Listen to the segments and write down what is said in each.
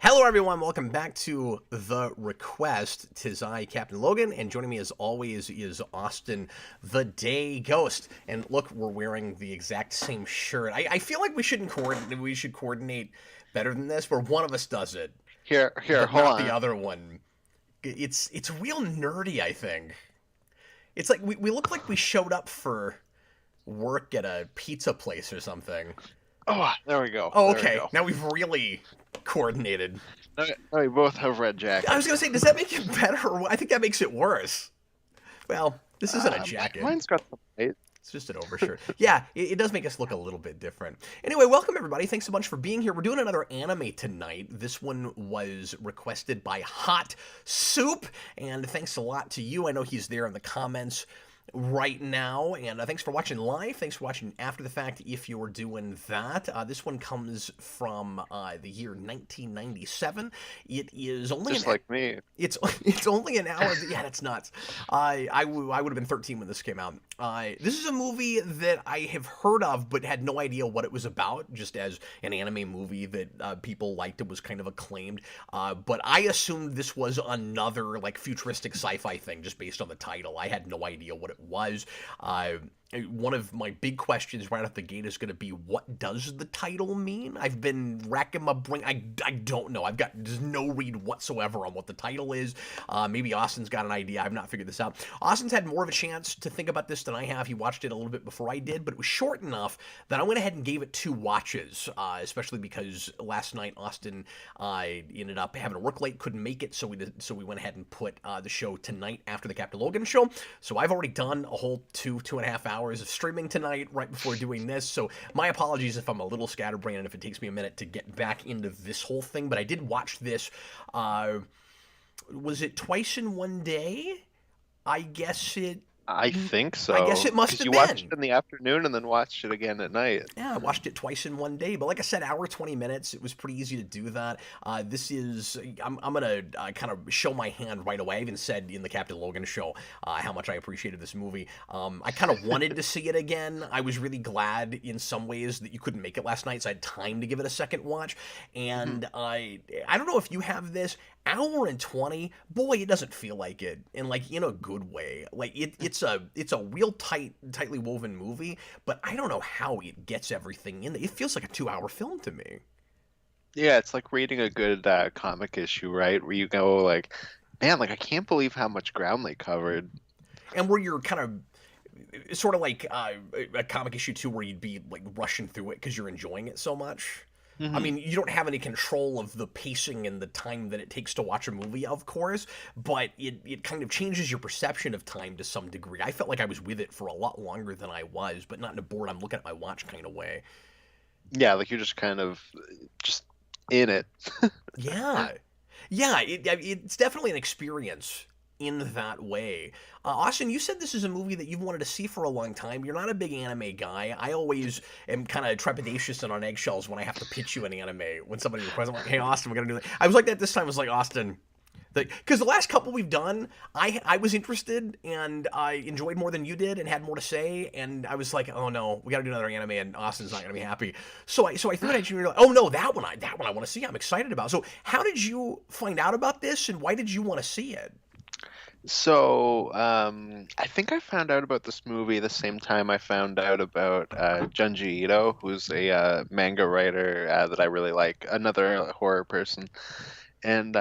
Hello, everyone. Welcome back to the ReQuest. Tis I, Captain Logan, and joining me as always is Austin, the Day Ghost. And look, we're wearing the exact same shirt. I feel like we shouldn't coordinate. We should coordinate better than this, where one of us does it, Here, but hold not the on. other one. It's real nerdy. I think it's like we look like we showed up for work at a pizza place or something. Oh, there we go. Oh, There we okay. go. Now we've really coordinated. Now we both have red I was gonna jackets. say, does that make it better? I think that makes it worse. Well, this isn't a jacket. Mine's got some light. It's just an overshirt. Yeah, it does make us look a little bit different. Anyway, welcome everybody. Thanks so much for being here. We're doing another anime tonight. This one was requested by Hot Soup, and thanks a lot to you. I know he's there in the comments right now, and thanks for watching live. Thanks for watching after the fact if you're doing that. This one comes from the year 1997. It is only Just an like me. it's only an hour. Yeah, that's nuts. I would have been 13 when this came out. This is a movie that I have heard of, but had no idea what it was about. Just as an anime movie that people liked, it was kind of acclaimed. But I assumed this was another like futuristic sci-fi thing, just based on the title. I had no idea what it was. One of my big questions right off the gate is going to be, what does the title mean? I've been racking my brain. I don't know. I've got just no read whatsoever on what the title is. Maybe Austin's got an idea. I've not figured this out. Austin's had more of a chance to think about this than I have. He watched it a little bit before I did, but it was short enough that I went ahead and gave it 2 watches, especially because last night Austin ended up having to work late, couldn't make it, so we went ahead and put the show tonight after the Captain Logan show. So I've already done a whole 2.5 hours of streaming tonight right before doing this, so my apologies if I'm a little scatterbrained and if it takes me a minute to get back into this whole thing, but I did watch this, was it twice in one day? I guess it I think I guess so. it must Because have you watched been. it in the afternoon and then watched it again at night. Yeah, I watched it twice in one day, but like I said, hour 20 minutes. It was pretty easy to do that. This is I'm gonna kind of show my hand right away. I even said in the Captain Logan show how much I appreciated this movie. I kind of wanted to see it again. I was really glad in some ways that you couldn't make it last night, so I had time to give it a second watch. Mhm. And I don't know if you have this. Hour and 20, boy, it doesn't feel like it, and like in a good way. Like it's a real tightly woven movie, but I don't know how it gets everything in there. It feels like a 2-hour film to me. Yeah, it's like reading a good comic issue, right? Where you go like, man, like I can't believe how much ground they covered. And where you're kind of sort of like a comic issue too, where you'd be like rushing through it because you're enjoying it so much. I Hmm. mean, you don't have any control of the pacing and the time that it takes to watch a movie, of course, but it kind of changes your perception of time to some degree. I felt like I was with it for a lot longer than I was, but not in a bored, I'm looking at my watch kind of way. Yeah, like you're just kind of just in it. Yeah. Yeah, it's definitely an experience in that way. Austin, you said this is a movie that you've wanted to see for a long time. You're not a big anime guy. I always am kind of trepidatious and on eggshells when I have to pitch you an anime. When somebody requests, I'm like, hey, Austin, we're going to do that. I was like that this time. I was like, Austin, because the last couple we've done, I was interested and I enjoyed more than you did and had more to say, and I was like, oh no, we got to do another anime, and Austin's not gonna be happy. So I threw it at you, and you're like, oh no, that one I want to see. I'm excited about. So how did you find out about this, and why did you want to see it? So, I think I found out about this movie the same time I found out about Junji Ito, who's a manga writer that I really like, another horror person. And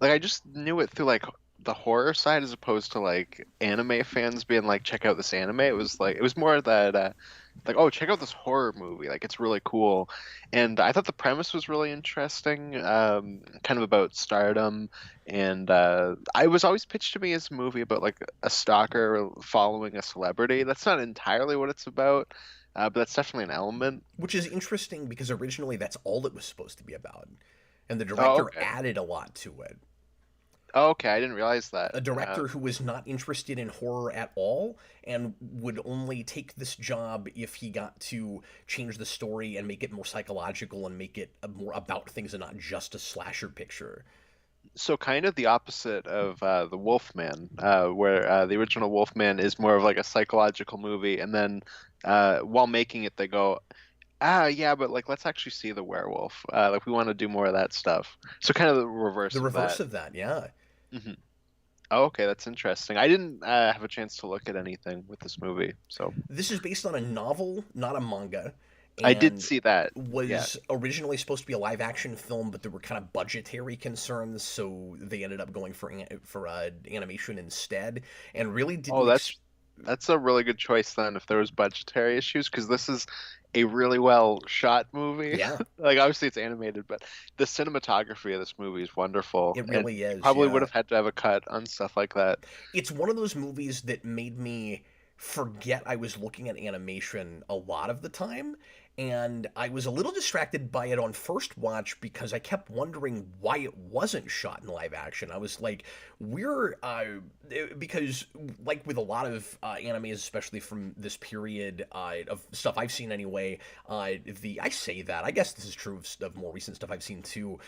like I just knew it through like the horror side as opposed to like anime fans being like, check out this anime. It was like it was more that like, oh, check out this horror movie. Like it's really cool. And I thought the premise was really interesting, kind of about stardom. And I was always pitched to me as a movie about like a stalker following a celebrity. That's not entirely what it's about, but that's definitely an element. Which is interesting because originally that's all it was supposed to be about, and the Oh, director okay. added a lot to it. Oh, okay. I didn't realize that. A director who was not interested in horror at all and would only take this job if he got to change the story and make it more psychological and make it more about things and not just a slasher picture. So kind of the opposite of the Wolfman, where the original Wolfman is more of like a psychological movie, and then while making it, they go, Yeah, but like let's actually see the werewolf. Like we want to do more of that stuff. So kind of the reverse The of reverse that. of that, yeah. Hmm. Oh, okay, that's interesting. I didn't have a chance to look at anything with this movie, so This is based on a novel, not a manga, I did and see that. Yeah. was originally supposed to be a live action film, but there were kind of budgetary concerns, so they ended up going for animation instead, and really Oh, didn't. that's a really good choice then if there was budgetary issues, because this is a really well shot movie. Yeah, Like obviously it's animated, but the cinematography of this movie is wonderful, it and really you is. probably would Yeah, have had to have a cut on stuff like that. it's one of those movies that made me forget I was looking at animation a lot of the time. And I was a little distracted by it on first watch because I kept wondering why it wasn't shot in live action. I was like, because like with a lot of animes, especially from this period of stuff I've seen anyway, I say that I guess this is true of more recent stuff I've seen too.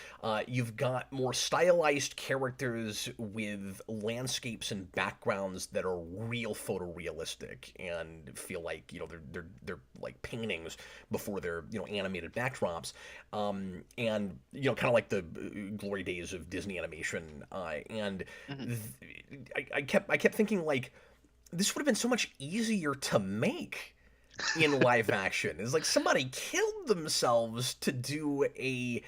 You've got more stylized characters with landscapes and backgrounds that are real photorealistic and feel like they're like paintings before they're animated backdrops, and kind of like the glory days of Disney animation. And Mhm. I kept thinking like this would have been so much easier to make in live action. It's like somebody killed themselves to do a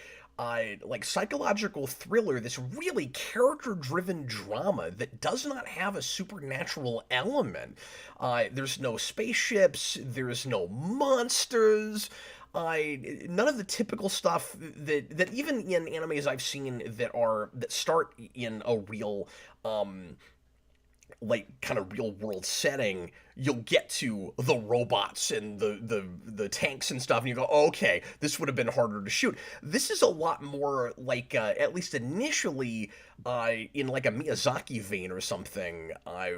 like psychological thriller, this really character-driven drama that does not have a supernatural element. There's no spaceships, there's no monsters. None of the typical stuff that even in animes I've seen that start in a real like kind of real world setting, you'll get to the robots and the tanks and stuff, and you go, oh, okay, this would have been harder to shoot. This is a lot more like, at least initially, in like a Miyazaki vein or something,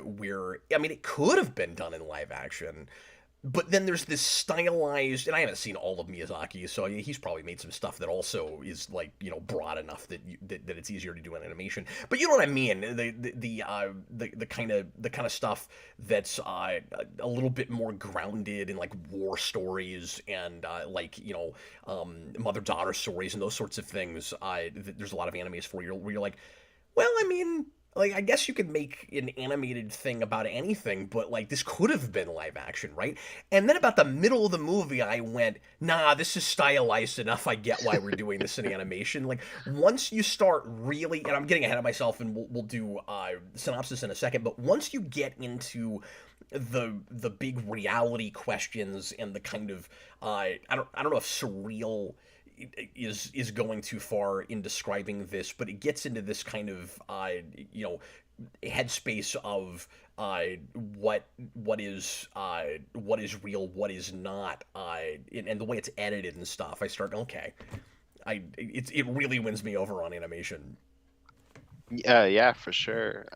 where I mean, it could have been done in live action, but then there's this stylized, and I haven't seen all of Miyazaki, so he's probably made some stuff that also is like broad enough that it's easier to do in animation. But you know what I mean? The kind of stuff that's a little bit more grounded in like war stories and like mother daughter stories and those sorts of things. There's a lot of animes for you where you're like, well, I mean, like, I guess you could make an animated thing about anything, but like this could have been live action, right? And then about the middle of the movie, I went, nah, this is stylized enough. I get why we're doing this in animation. Like, once you start really, and I'm getting ahead of myself, and we'll do synopsis in a second, but once you get into the big reality questions and the kind of I don't know if surreal is going too far in describing this, but it gets into this kind of headspace of what is real, what is not, and the way it's edited and stuff. I start okay. It really wins me over on animation. Yeah, yeah, for sure.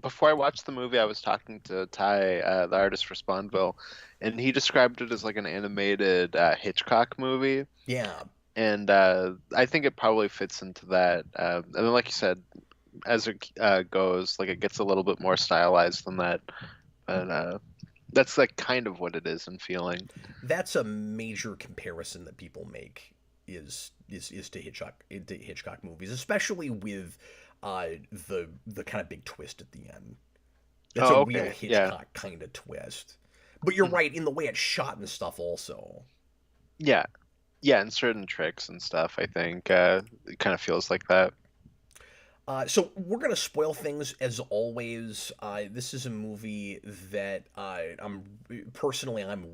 Before I watched the movie, I was talking to Ty, the artist for Spawnville, and he described it as like an animated Hitchcock movie, Yeah, and I think it probably fits into that. And then, like you said, as it goes, like it gets a little bit more stylized than that, but that's like kind of what it is in feeling. that's a major comparison that people make is to Hitchcock movies, especially with the kind of big twist at the end. That's a Oh, real okay, yeah. Hitchcock kind of twist. But you're Mhm. right in the way it's shot and stuff also. Yeah, yeah, and certain tricks and stuff, I think it kind of feels like that. So we're gonna spoil things as always. This is a movie that I'm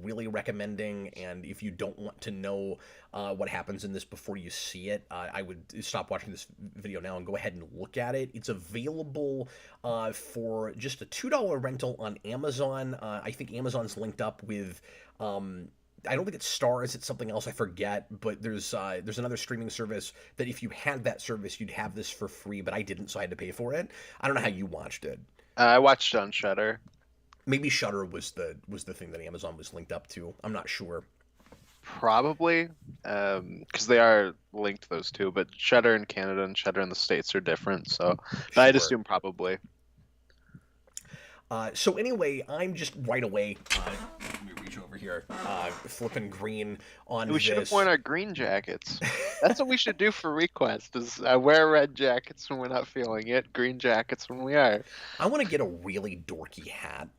really recommending, and if you don't want to know what happens in this before you see it, I would stop watching this video now and go ahead and look at it. It's available for just a $2 rental on Amazon. I think Amazon's linked up with. I don't think it's Stars, it's something else, I forget, but there's another streaming service that if you had that service, you'd have this for free, but I didn't, so I had to pay for it. I don't know how you watched it. I watched it on Shudder. Maybe Shutter was the thing that Amazon was linked up to. I'm not sure. Probably, because they are linked those two, but Shudder in Canada and Shudder in the States are different. So, but I'd Sure. assume probably. So anyway, I'm just right away. Let me reach over here. here, flipping green on We should have worn this. our green jackets. That's what we should do for ReQuest, is wear red jackets when we're not feeling it, green jackets when we are. I want to get a really dorky hat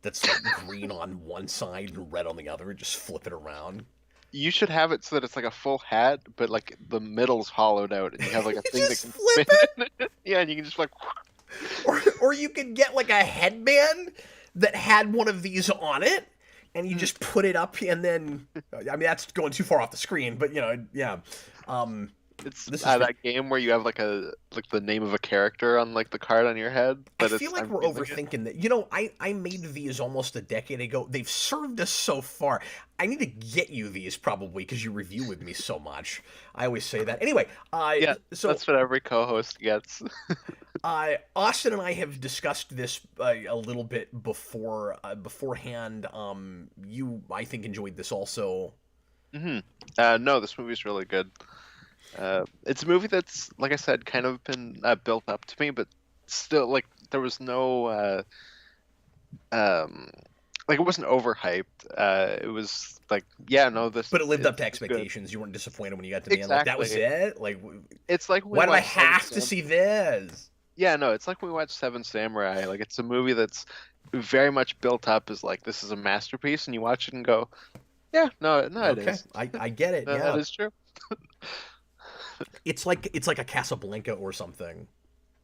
that's like green on one side and red on the other, and just flip it around. You should have it so that it's like a full hat, but like the middle's hollowed out, and you have like a You thing that just can flip spin it, in it. Yeah, and you can just like. or you could get like a headband that had one of these on it, and you just put it up, and then I mean that's going too far off the screen, but yeah. Um, It's this is that game where you have like the name of a character on like the card on your head, I but feel it's like I'm we're feeling it. overthinking that. I made these almost a decade ago. They've served us so far. I need to get you these probably because you review with me so much. I always say that. Anyway, Yeah, so that's what every co-host gets. Austin and I have discussed this a little bit beforehand. You, I think, enjoyed this also. hmm No, this movie's really good. It's a movie that's, like I said, kind of been built up to me, but still, like, there was no, um, like, it wasn't overhyped. It was like, yeah, no, this But it lived is up to good. expectations. You weren't disappointed when you got to the end. Like that was Exactly. it. Like, It's like when we why did I watched Seven have to Sam. see this? Yeah, no, it's like when we watched Seven Samurai. Like, it's a movie that's very much built up as like this is a masterpiece, and you watch it and go, yeah, no, no, it Okay, is. I get it. No, that Yeah, is true. it's like a Casablanca or something.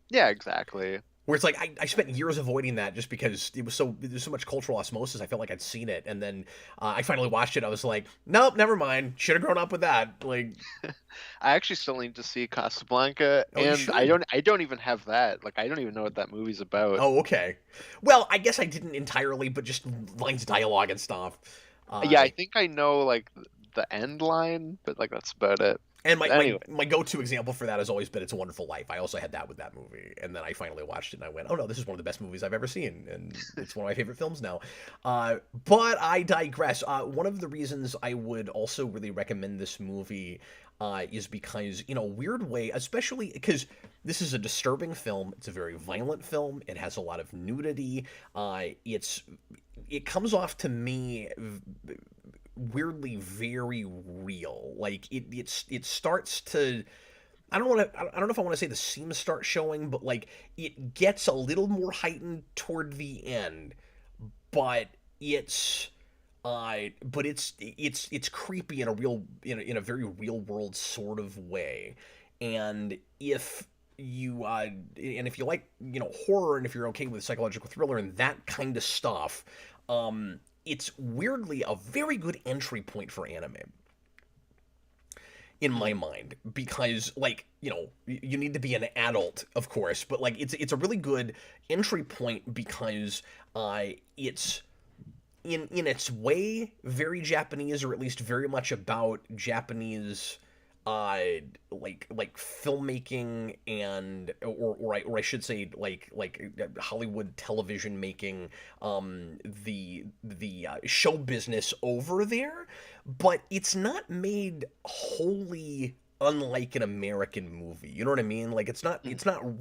Yeah, exactly. Where it's like I spent years avoiding that just because there's so much cultural osmosis. I felt like I'd seen it, and then I finally watched it. I was like, nope, never mind. Should have grown up with that. Like, I actually still need to see Casablanca, oh, you and should. I don't even have that. Like, I don't even know what that movie's about. Oh, okay. Well, I guess I didn't entirely, but just lines of dialogue and stuff. Yeah, Uh, I think I know like the end line, but like that's about it. and my, my Anyway, my go-to example for that has always been It's a Wonderful Life. I also had that with that movie, and then I finally watched it and I went, oh no, this is one of the best movies I've ever seen, and it's one of my favorite films now. But I digress. One of the reasons I would also really recommend this movie is because, in a weird way, especially because this is a disturbing film. It's a very violent film. It has a lot of nudity. It comes off to me weirdly very real. Like it starts to. I don't know if I want to say the seams start showing, but like it gets a little more heightened toward the end, but it's it's creepy in a in a very real world sort of way. And if you like, horror, and if you're okay with psychological thriller and that kind of stuff, it's weirdly a very good entry point for anime in my mind, because like, you need to be an adult, of course, but like it's a really good entry point because it's in its way very Japanese, or at least very much about Japanese uh like filmmaking, and or I should say like Hollywood television making, the show business over there, but it's not made wholly unlike an American movie. You know what I mean? Like it's not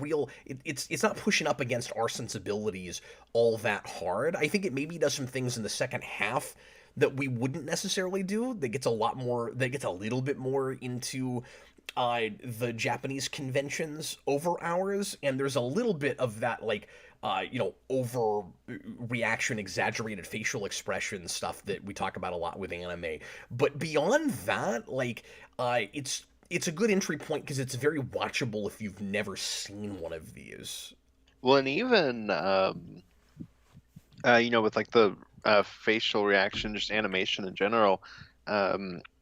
real. It's not pushing up against our sensibilities all that hard. I think it maybe does some things in the second half that we wouldn't necessarily do. That gets a little bit more into the Japanese conventions over ours, and there's a little bit of that like over reaction, exaggerated facial expression stuff that we talk about a lot with anime. But beyond that, like it's a good entry point because it's very watchable if you've never seen one of these. well, and even with like the facial reaction, just animation in general,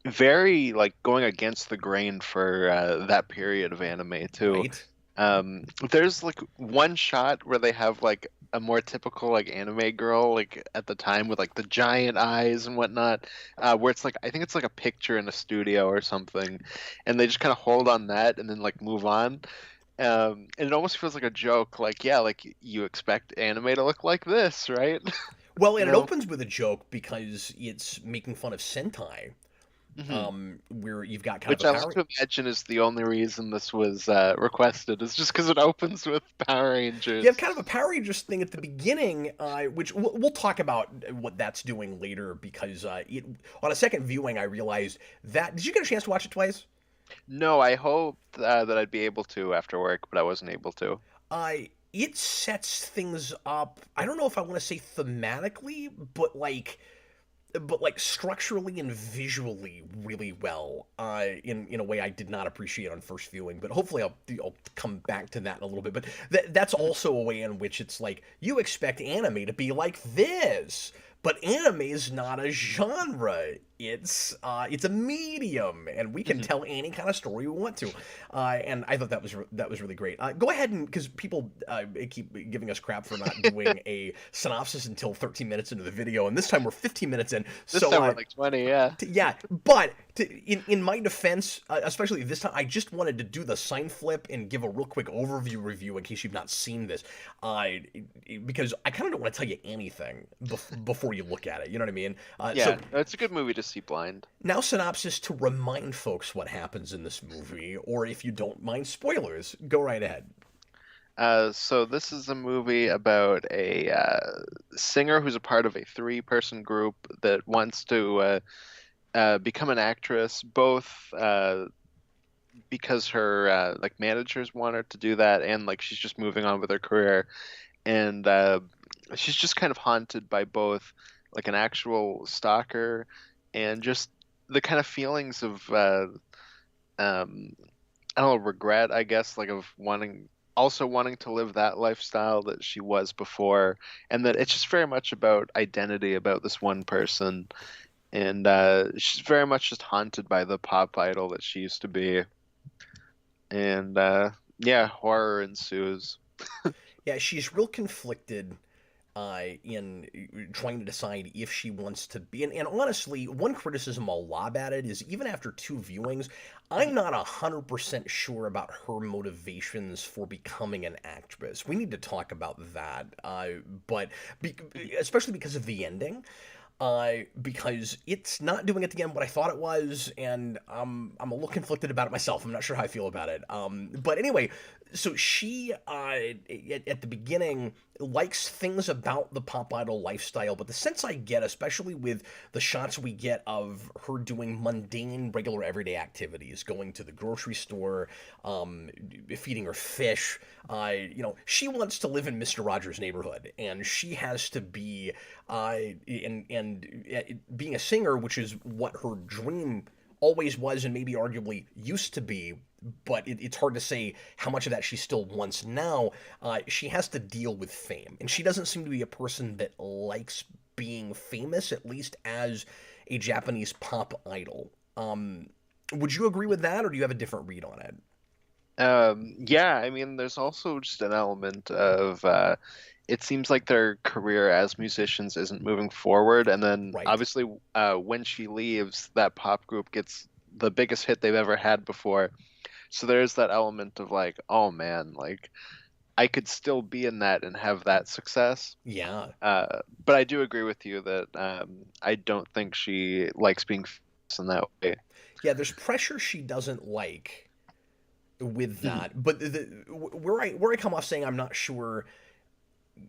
very like going against the grain for that period of anime too. Right? There's like one shot where they have like a more typical like anime girl like at the time with like the giant eyes and whatnot, where it's like I think it's like a picture in a studio or something, and they just kind of hold on that and then like move on. And it almost feels like a joke, like yeah, like you expect anime to look like this, right? Well, You and it know? opens with a joke because it's making fun of Sentai. Hmm. where you've got kind of Which a I like power. to imagine is the only reason this was requested, is just because it opens with Power You have Rangers. kind of a Power Rangers thing at the beginning, which we'll talk about what that's doing later because on a second viewing, I realized that. Did you get a chance to watch it twice? No, I hoped that I'd be able to after work, but I wasn't able to. It sets things up. I don't know if I want to say thematically, but like structurally and visually really well in a way I did not appreciate on first viewing, but hopefully I'll come back to that in a little bit. But that's Mhm. also a way in which it's like you expect anime to be like this, but anime is not a genre. It's a medium, and we can Mhm. tell any kind of story we want to. And I thought that was really great. Go ahead and because people keep giving us crap for not doing a synopsis until 13 minutes into the video, and this time we're 15 minutes in. This So time we're like 20, yeah. yeah, but in my defense, especially this time, I just wanted to do the sign flip and give a real quick overview review in case you've not seen this, uh, because I kind of don't want to tell you anything before you look at it. You know what I mean? So Yeah, no, it's a good movie to see blind. now synopsis to remind folks what happens in this movie, or if you don't mind spoilers, go right ahead. So this is a movie about a singer who's a part of a three-person group that wants to become an actress, both because her like managers want her to do that, and like she's just moving on with her career, and she's just kind of haunted by both like an actual stalker and just the kind of feelings of um, I don't know, regret, I guess, like of wanting to live that lifestyle that she was before, and that it's just very much about identity, about this one person, and she's very much just haunted by the pop idol that she used to be, and yeah, horror ensues. Yeah, she's real conflicted in trying to decide if she wants to be. And honestly, one criticism I'll lob at it is even after two viewings, I'm not 100% sure about her motivations for becoming an actress. We need to talk about that, but be, especially because of the ending. Because it's not doing it again what I thought it was, and I'm a little conflicted about it myself. I'm not sure how I feel about it. But anyway, so she at the beginning likes things about the pop idol lifestyle, but the sense I get, especially with the shots we get of her doing mundane, regular, everyday activities, going to the grocery store, feeding her fish, she wants to live in Mister Rogers' neighborhood, and she has to be, and being a singer, which is what her dream always was and maybe arguably used to be, but it's hard to say how much of that she still wants now. She has to deal with fame, and she doesn't seem to be a person that likes being famous, at least as a Japanese pop idol. Would you agree with that, or do you have a different read on it? Yeah, I mean, there's also just an element of it seems like their career as musicians isn't moving forward, and then Right. obviously when she leaves, that pop group gets the biggest hit they've ever had before. So there's that element of like, oh man, like I could still be in that and have that success. Yeah. But I do agree with you that I don't think she likes being famous in that way. Yeah, there's pressure she doesn't like with Mhm. that. But where I come off saying I'm not sure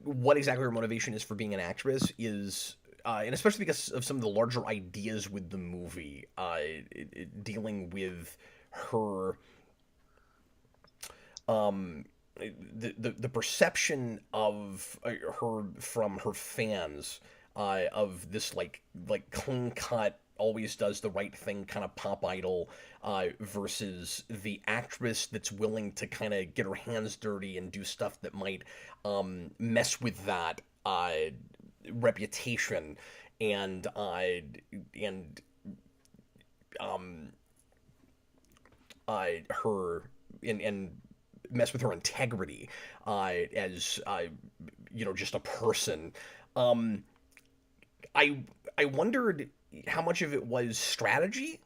what exactly her motivation is for being an actress is, and especially because of some of the larger ideas with the movie, dealing with her, um, the perception of her from her fans, of this like clean cut, always does the right thing kind of pop idol, versus the actress that's willing to kind of get her hands dirty and do stuff that might mess with that reputation and and um, her and mess with her integrity as just a person. Um, I I wondered how much of it was strategy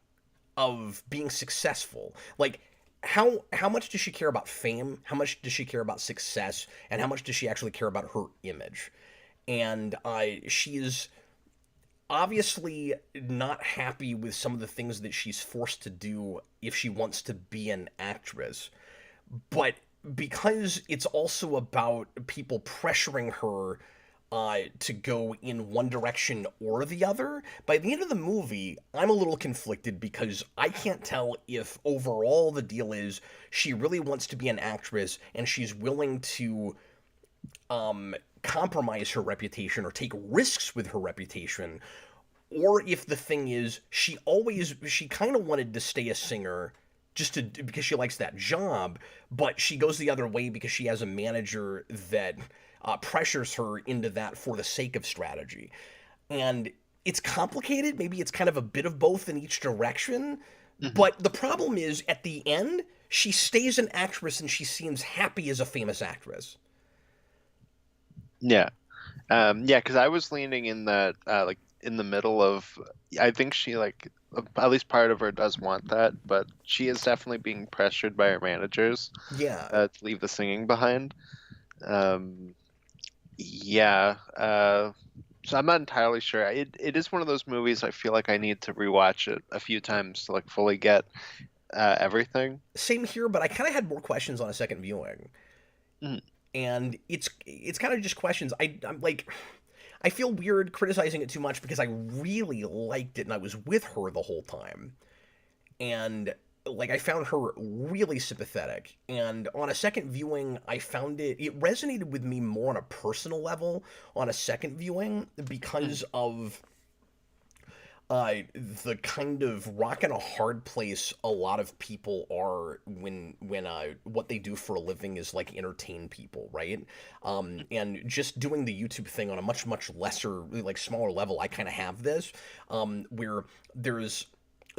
of being successful. Like how much does she care about fame? How much does she care about success? And how much does she actually care about her image? And she is obviously not happy with some of the things that she's forced to do if she wants to be an actress. But because it's also about people pressuring her to go in one direction or the other, by the end of the movie, I'm a little conflicted because I can't tell if overall the deal is she really wants to be an actress and she's willing to compromise her reputation or take risks with her reputation, or if the thing is she kind of wanted to stay a singer just to because she likes that job, but she goes the other way because she has a manager that pressures her into that for the sake of strategy. And it's complicated. Maybe it's kind of a bit of both in each direction. Mhm. But the problem is, at the end, she stays an actress and she seems happy as a famous actress. Yeah. Yeah, because I was leaning in that like in the middle of I think she like at least part of her does want that, but she is definitely being pressured by her managers Yeah. to leave the singing behind. Um, yeah, so I'm not entirely sure. It is one of those movies I feel like I need to rewatch it a few times to like fully get everything. Same here, but I kind of had more questions on a second viewing. Mhm. And it's kind of just questions. I'm like, I feel weird criticizing it too much because I really liked it and I was with her the whole time. And like I found her really sympathetic. And on a second viewing, I found it resonated with me more on a personal level on a second viewing Mhm. because of the kind of rock and a hard place a lot of people are when what they do for a living is like entertain people, right? And just doing the YouTube thing on a much lesser, like smaller level, I kind of have this where there's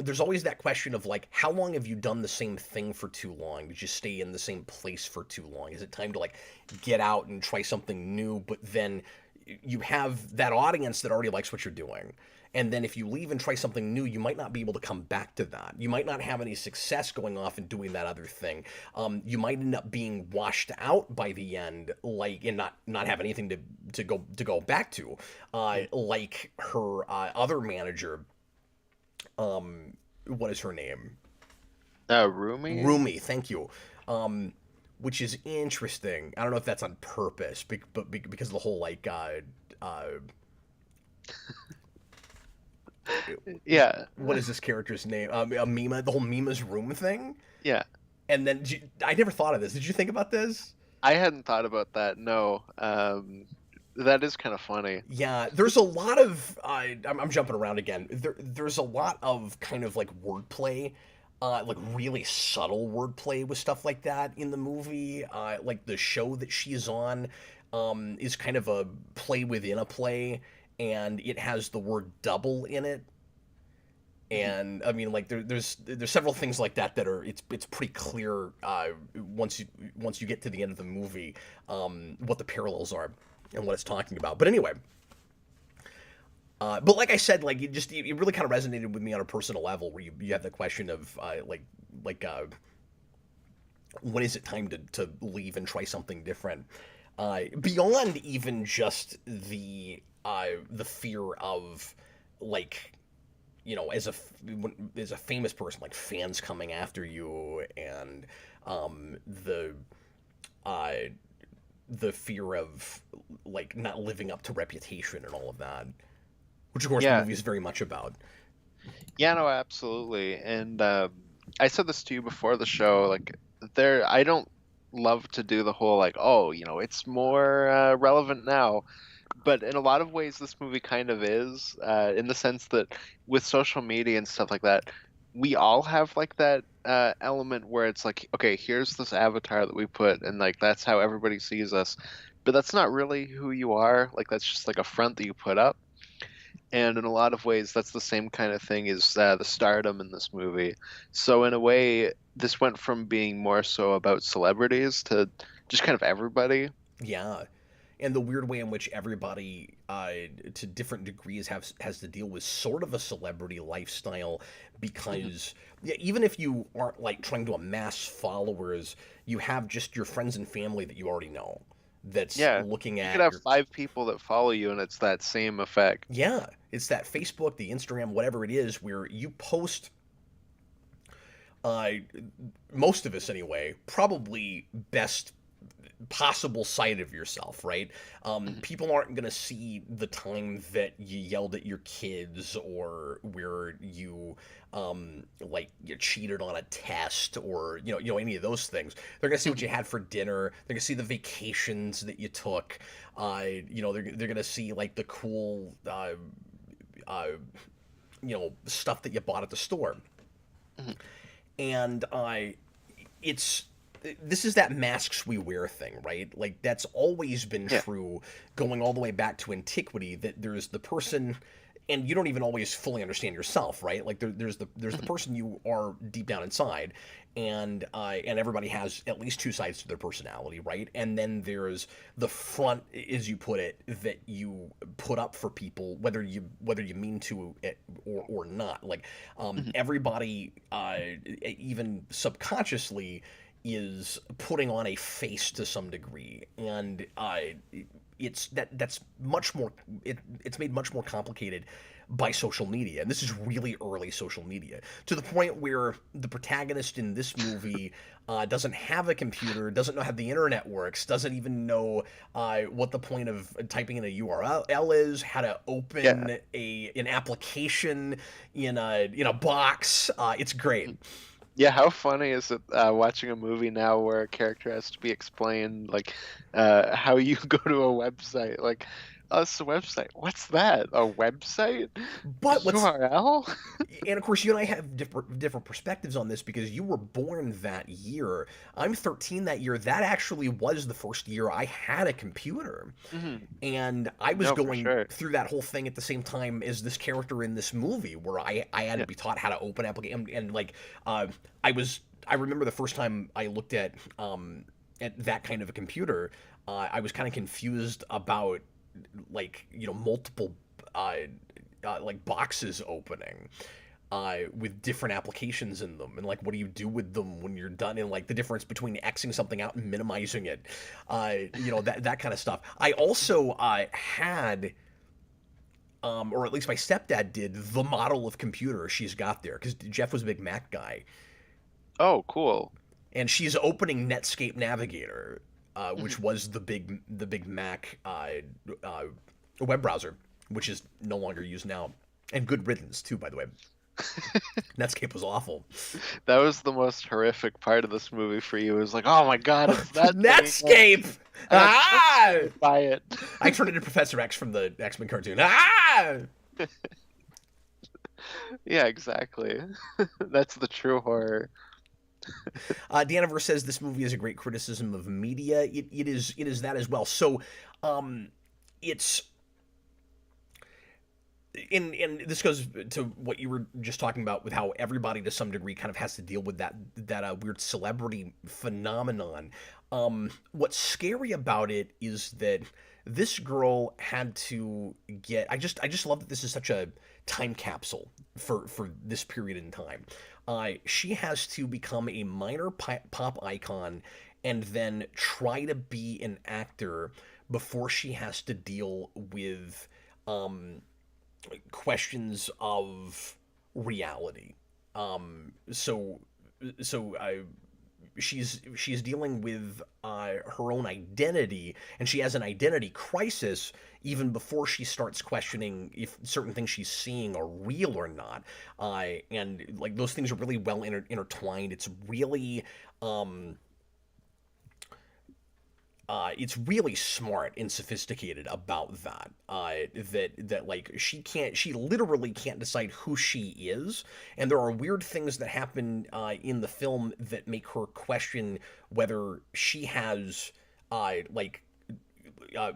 there's always that question of like how long have you done the same thing for too long? Did you stay in the same place for too long? Is it time to like get out and try something new? But then you have that audience that already likes what you're doing. And then if you leave and try something new, you might not be able to come back to that. You might not have any success going off and doing that other thing. You might end up being washed out by the end, like and not have anything to go back to, like her other manager. What is her name? Roomy? Rumi. Thank you. Which is interesting. I don't know if that's on purpose, but because of the whole like uh, Yeah, what is this character's name? Mima, the whole Mima's room thing. yeah. And then I never thought of this. Did you think about this? I hadn't thought about that. No. That is kind of funny. Yeah, there's a lot of I'm jumping around again. There's a lot of kind of like wordplay, like really subtle wordplay with stuff like that in the movie. Like the show that she's on, is kind of a play within a play, and it has the word double in it. Mhm. And I mean, like there's several things like that that are it's pretty clear once you get to the end of the movie, what the parallels are and what it's talking about. But anyway, but like I said, like it really kind of resonated with me on a personal level, where you have the question of like when is it time to leave and try something different, beyond even just the fear of like as a famous person, like fans coming after you, and the uh, the fear of like not living up to reputation and all of that, which of course the Yeah, movie is very much about. yeah, no, absolutely. And I said this to you before the show. Like, I don't love to do the whole like, oh, it's more relevant now. But in a lot of ways, this movie kind of is, in the sense that with social media and stuff like that, we all have like that element where it's like, okay, here's this avatar that we put, and like that's how everybody sees us. But that's not really who you are. Like, that's just like a front that you put up. And in a lot of ways, that's the same kind of thing as the stardom in this movie. So in a way, this went from being more so about celebrities to just kind of everybody. Yeah, and the weird way in which everybody, to different degrees, has to deal with sort of a celebrity lifestyle, Mhm. because yeah, even if you aren't like trying to amass followers, you have just your friends and family that you already know. that's Yeah. looking You could at have your. 5 people that follow you, and it's that same effect. Yeah, it's that Facebook, the Instagram, whatever it is, where you post, uh, most of us anyway, probably best possible side of yourself, right? Mhm. People aren't going to see the time that you yelled at your kids, or where you like you cheated on a test, or any of those things. They're going to see what Mhm. you had for dinner. They're going to see the vacations that you took. They're going to see like the cool uh, stuff that you bought at the store. Mhm. And it's this is that masks we wear thing, right? Like that's always been Yeah. true, going all the way back to antiquity. That there's the person, and you don't even always fully understand yourself, right? Like there's the Mhm. person you are deep down inside, and everybody has at least two sides to their personality, right? And then there's the front, as you put it, that you put up for people, whether you mean to it or not. Like Mhm. everybody, even subconsciously, is putting on a face to some degree, and that's much more. It's made much more complicated by social media, and this is really early social media, to the point where the protagonist in this movie doesn't have a computer, doesn't know how the internet works, doesn't even know what the point of typing in a URL is, how to Yeah. open an application in a box. It's great. Mhm. Yeah, how funny is it watching a movie now where a character has to be explained like how you go to a website? Like, oh, it's a website. What's that? A website? But what's URL? and of course, you and I have different perspectives on this, because you were born that year. I'm 13 that year. That actually was the first year I had a computer, Hmm. and I was No, for going sure. through that whole thing at the same time as this character in this movie, where I had to Yeah. be taught how to open application, and like uh, I was. I remember the first time I looked at that kind of a computer, I was kind of confused about, like, multiple uh, like boxes opening with different applications in them, and like what do you do with them when you're done, and like the difference between Xing something out and minimizing it, that kind of stuff. I also had, or at least my stepdad did, the model of computer she's got there, because Jeff was a big Mac guy, Oh, cool. and she's opening Netscape Navigator, Hmm. which was the big Mac uh, web browser, which is no longer used now, and good riddance too, by the way. Netscape was awful. That was the most horrific part of this movie for you. It was like, oh my God, it's that thing again. Netscape! Ah! Don't buy it. I turned into Professor X from the X-Men cartoon. Ah! Yeah, exactly. That's the true horror. Daniver says this movie is a great criticism of media. It is that as well. So, um, it's and this goes to what you were just talking about, with how everybody to some degree kind of has to deal with that weird celebrity phenomenon. What's scary about it is that this girl had to get. I just love that this is such a time capsule for this period in time. She has to become a minor pop icon, and then try to be an actor before she has to deal with um, questions of reality. So she's dealing with her own identity, and she has an identity crisis even before she starts questioning if certain things she's seeing are real or not. And like those things are really well intertwined. Um, it's really smart and sophisticated about that. That like she literally can't decide who she is, and there are weird things that happen in the film that make her question whether she has like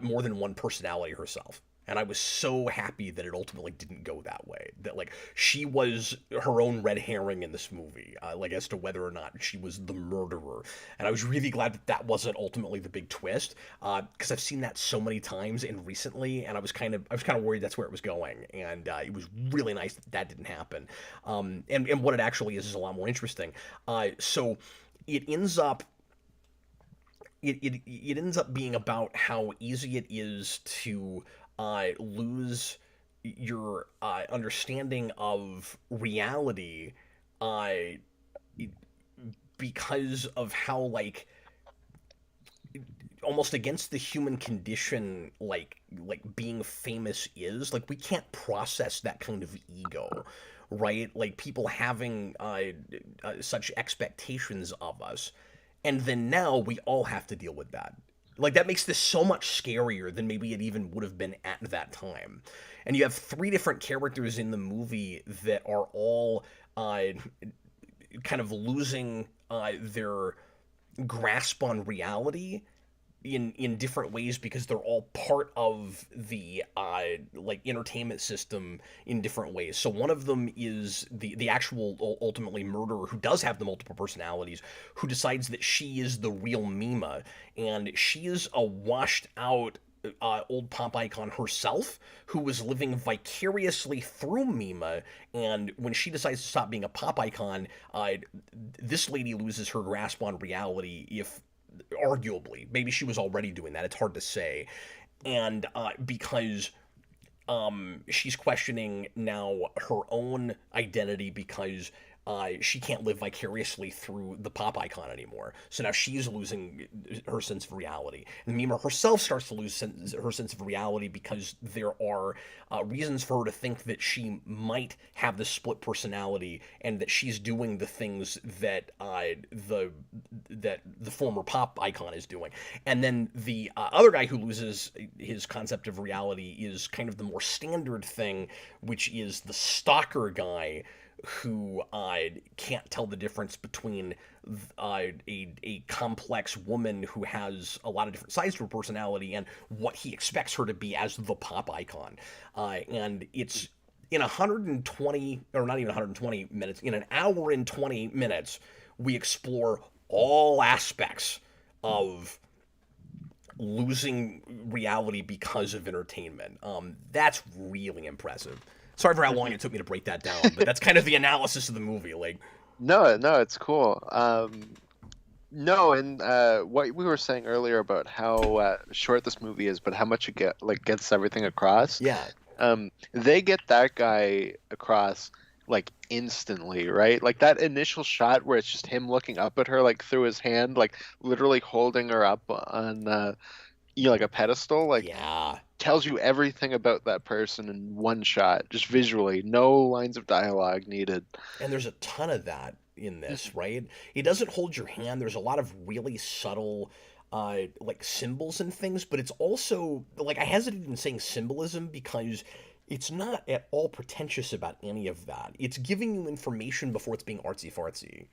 more than one personality herself. And I was so happy that it ultimately didn't go that way. That like she was her own red herring in this movie, like as to whether or not she was the murderer. And I was really glad that that wasn't ultimately the big twist, because I've seen that so many times and recently, and I was kind of worried that's where it was going. And it was really nice that that didn't happen. And what it actually is a lot more interesting. So it ends up it ends up being about how easy it is to lose your understanding of reality uh, because of how like almost against the human condition like being famous is. Like we can't process that kind of ego, right? Like people having such expectations of us, and then now we all have to deal with that. Like that makes this so much scarier than maybe it even would have been at that time. And you have three different characters in the movie that are all kind of losing their grasp on reality in different ways because they're all part of the like entertainment system in different ways. So one of them is the actual ultimately murderer who does have the multiple personalities, who decides that she is the real Mima, and she is a washed out old pop icon herself who was living vicariously through Mima. And when she decides to stop being a pop icon, this lady loses her grasp on reality. If arguably, maybe she was already doing that. It's hard to say, and because she's questioning now her own identity because she can't live vicariously through the pop icon anymore. So now she's losing her sense of reality. And Mima herself starts to lose her sense of reality because there are reasons for her to think that she might have this split personality and that she's doing the things that the former pop icon is doing. And then the other guy who loses his concept of reality is kind of the more standard thing, which is the stalker guy who can't tell the difference between a complex woman who has a lot of different sides to her personality and what he expects her to be as the pop icon. And it's in 120, or not even 120 minutes, in an hour and 20 minutes, we explore all aspects of losing reality because of entertainment. That's really impressive. Sorry for how long it took me to break that down, but that's kind of the analysis of the movie. Like, No, it's cool. No, and what we were saying earlier about how short this movie is, but how much it gets everything across. yeah, They get that guy across like instantly, right? Like that initial shot where it's just him looking up at her, like through his hand, like literally holding her up on like a pedestal, like yeah. tells you everything about that person in one shot, just visually, no lines of dialogue needed. And there's a ton of that in this, Mhm. right? It doesn't hold your hand. There's a lot of really subtle, like symbols and things, but it's also like I hesitate in saying symbolism because it's not at all pretentious about any of that. It's giving you information before it's being artsy fartsy.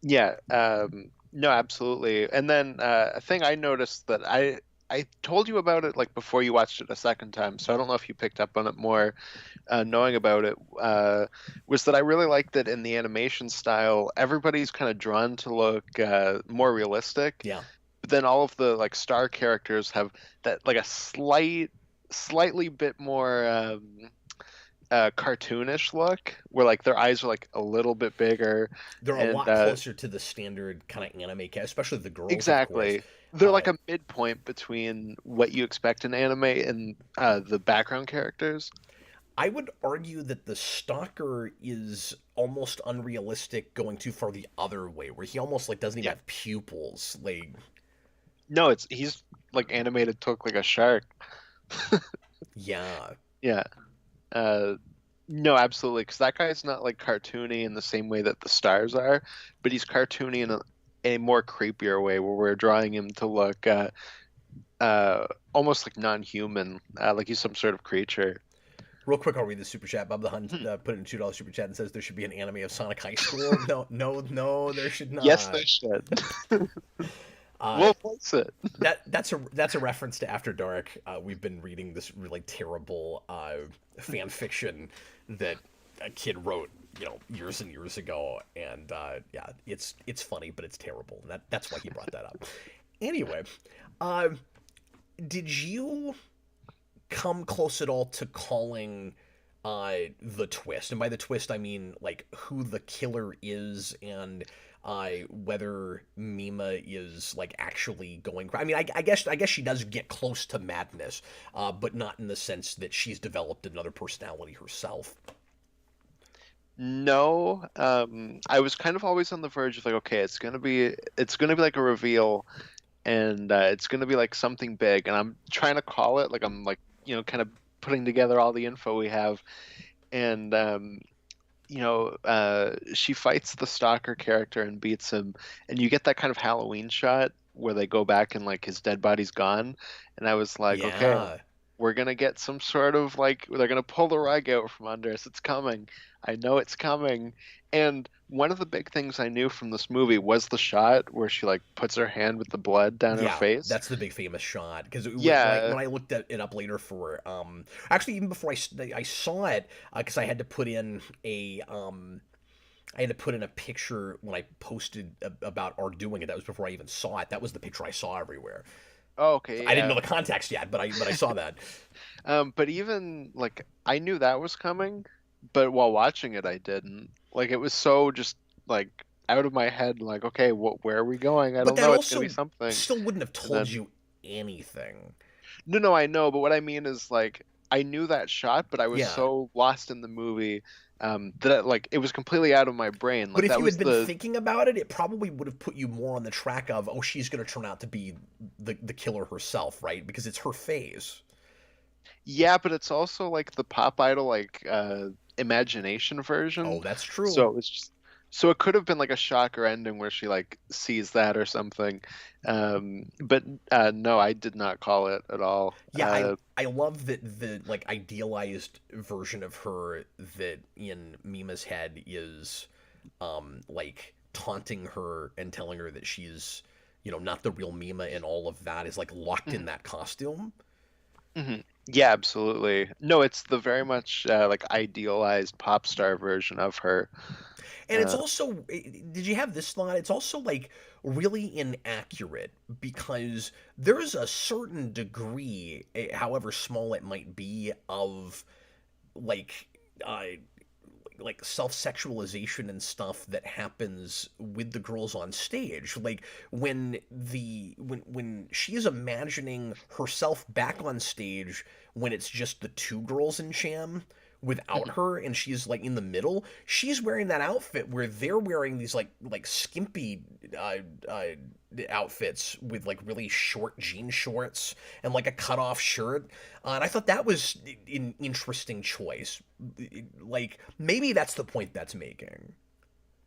Yeah, no, absolutely. And then a thing I noticed that I told you about it like before you watched it a second time, so I don't know if you picked up on it more knowing about it, was that I really liked that in the animation style, everybody's kind of drawn to look more realistic, Yeah. but then all of the like star characters have that like a slightly bit more cartoonish look, where like their eyes are like a little bit bigger, They're a and lot closer to the standard kind of anime cast, especially the girls, of course. exactly. They're Uh, like a midpoint between what you expect in anime and the background characters. I would argue that the Stalker is almost unrealistic, going too far the other way, where he almost like doesn't even Yeah. have pupils. Like, No, it's he's like animated to look like a shark. yeah, Yeah. Uh, no, absolutely, because that guy's not like cartoony in the same way that the stars are, but he's cartoony in a more creepier way, where we're drawing him to look almost like non-human, like he's some sort of creature. real quick, I'll read the super chat. Bob the Hun Hmm. put in $2 super chat and says there should be an anime of Sonic High School. No, no, no, there should Yes, not. they should. Uh, We'll place it. that's a reference to After Dark. We've been reading this really terrible fan fiction that a kid wrote, years and years ago, and yeah, it's funny, but it's terrible. And that's why he brought that up. Anyway, uh, did you come close at all to calling the twist? And by the twist, I mean like who the killer is and whether Mima is like actually going. I mean, I guess she does get close to madness, but not in the sense that she's developed another personality herself. No, I was kind of always on the verge of like, okay, it's gonna be like a reveal, and it's gonna be like something big, and I'm trying to call it, like I'm like, kind of putting together all the info we have, and she fights the stalker character and beats him, and you get that kind of Halloween shot where they go back and like his dead body's gone, and I was like, okay, Yeah, we're gonna get some sort of like they're gonna pull the rug out from under us. It's coming. I know it's coming. And one of the big things I knew from this movie was the shot where she like puts her hand with the blood down her yeah, face. that's the big famous shot. Because Yeah. when I looked at it up later for actually even before I saw it, because I had to put in a I had to put in a picture when I posted about our doing it. That was before I even saw it. That was the picture I saw everywhere. Oh, So okay, I didn't know yeah. the context yet, but I saw that. But even like I knew that was coming, but while watching it, I didn't. Like it was so just like out of my head. Like, okay, where are we going? I But don't that know. It's gonna be also something. still wouldn't have And told then you anything. no, no, I know. But what I mean is like I knew that shot, but I was Yeah. so lost in the movie that like it was completely out of my brain. But Like if that you had was been the thinking about it, it probably would have put you more on the track of, oh, she's going to turn out to be the killer herself, right? Because it's her phase. yeah, but it's also like the pop idol like imagination version. Oh, that's true. So it was just so it could have been like a shocker ending where she like sees that or something. But no, I did not call it at all. Yeah, I love that the like idealized version of her that in Mima's head is like taunting her and telling her that she's, not the real Mima, and all of that is like locked in Mhm, that costume. mhm. Yeah, absolutely. No, it's the very much like idealized pop star version of her. And it's Uh, also, did you have this thought? It's also like really inaccurate because there's a certain degree, however small it might be, of like uh, like self-sexualization and stuff that happens with the girls on stage, like when she is imagining herself back on stage when it's just the two girls in Sham without mhm, her, and she's like in the middle, she's wearing that outfit where they're wearing these like skimpy uh, uh, outfits with like really short jean shorts and like a cutoff shirt, and I thought that was an interesting choice. Like maybe that's the point that's making,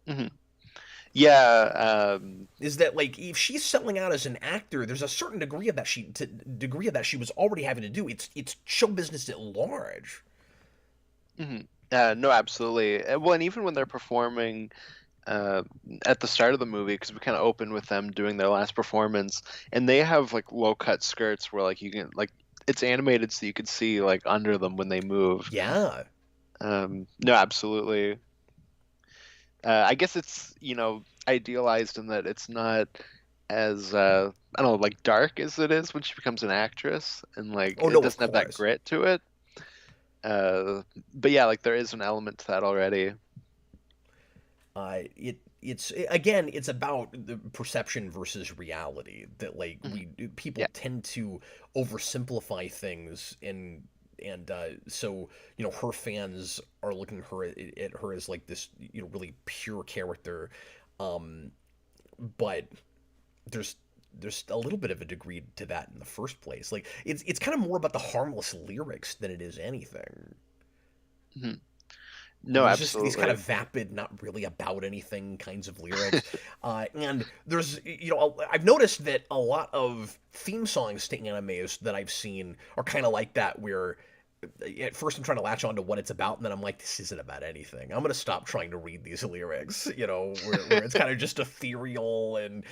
mhm. Yeah, is that like if she's selling out as an actor, there's a certain degree of that she was already having to do. It's show business at large. mhm. No, absolutely. Well, and even when they're performing uh, at the start of the movie, because we kind of open with them doing their last performance, and they have like low cut skirts where like you can like it's animated so you can see like under them when they move. Yeah. No, absolutely. I guess it's idealized in that it's not as I don't know like dark as it is when she becomes an actress, and like Oh it no, of doesn't have that course. grit to it. But yeah, like there is an element to that already. It's again, it's about the perception versus reality. That like Mhm. people Yeah. tend to oversimplify things, and so her fans are looking at her as like this really pure character, um, but there's there's a little bit of a degree to that in the first place. Like it's kind of more about the harmless lyrics than it is anything. Mhm. Like No, there's just these kind absolutely. of vapid, not really about anything kinds of lyrics, and there's I've noticed that a lot of theme songs to animes that I've seen are kind of like that, where at first I'm trying to latch on to what it's about, and then I'm like, this isn't about anything. I'm gonna stop trying to read these lyrics, where it's kind of just ethereal and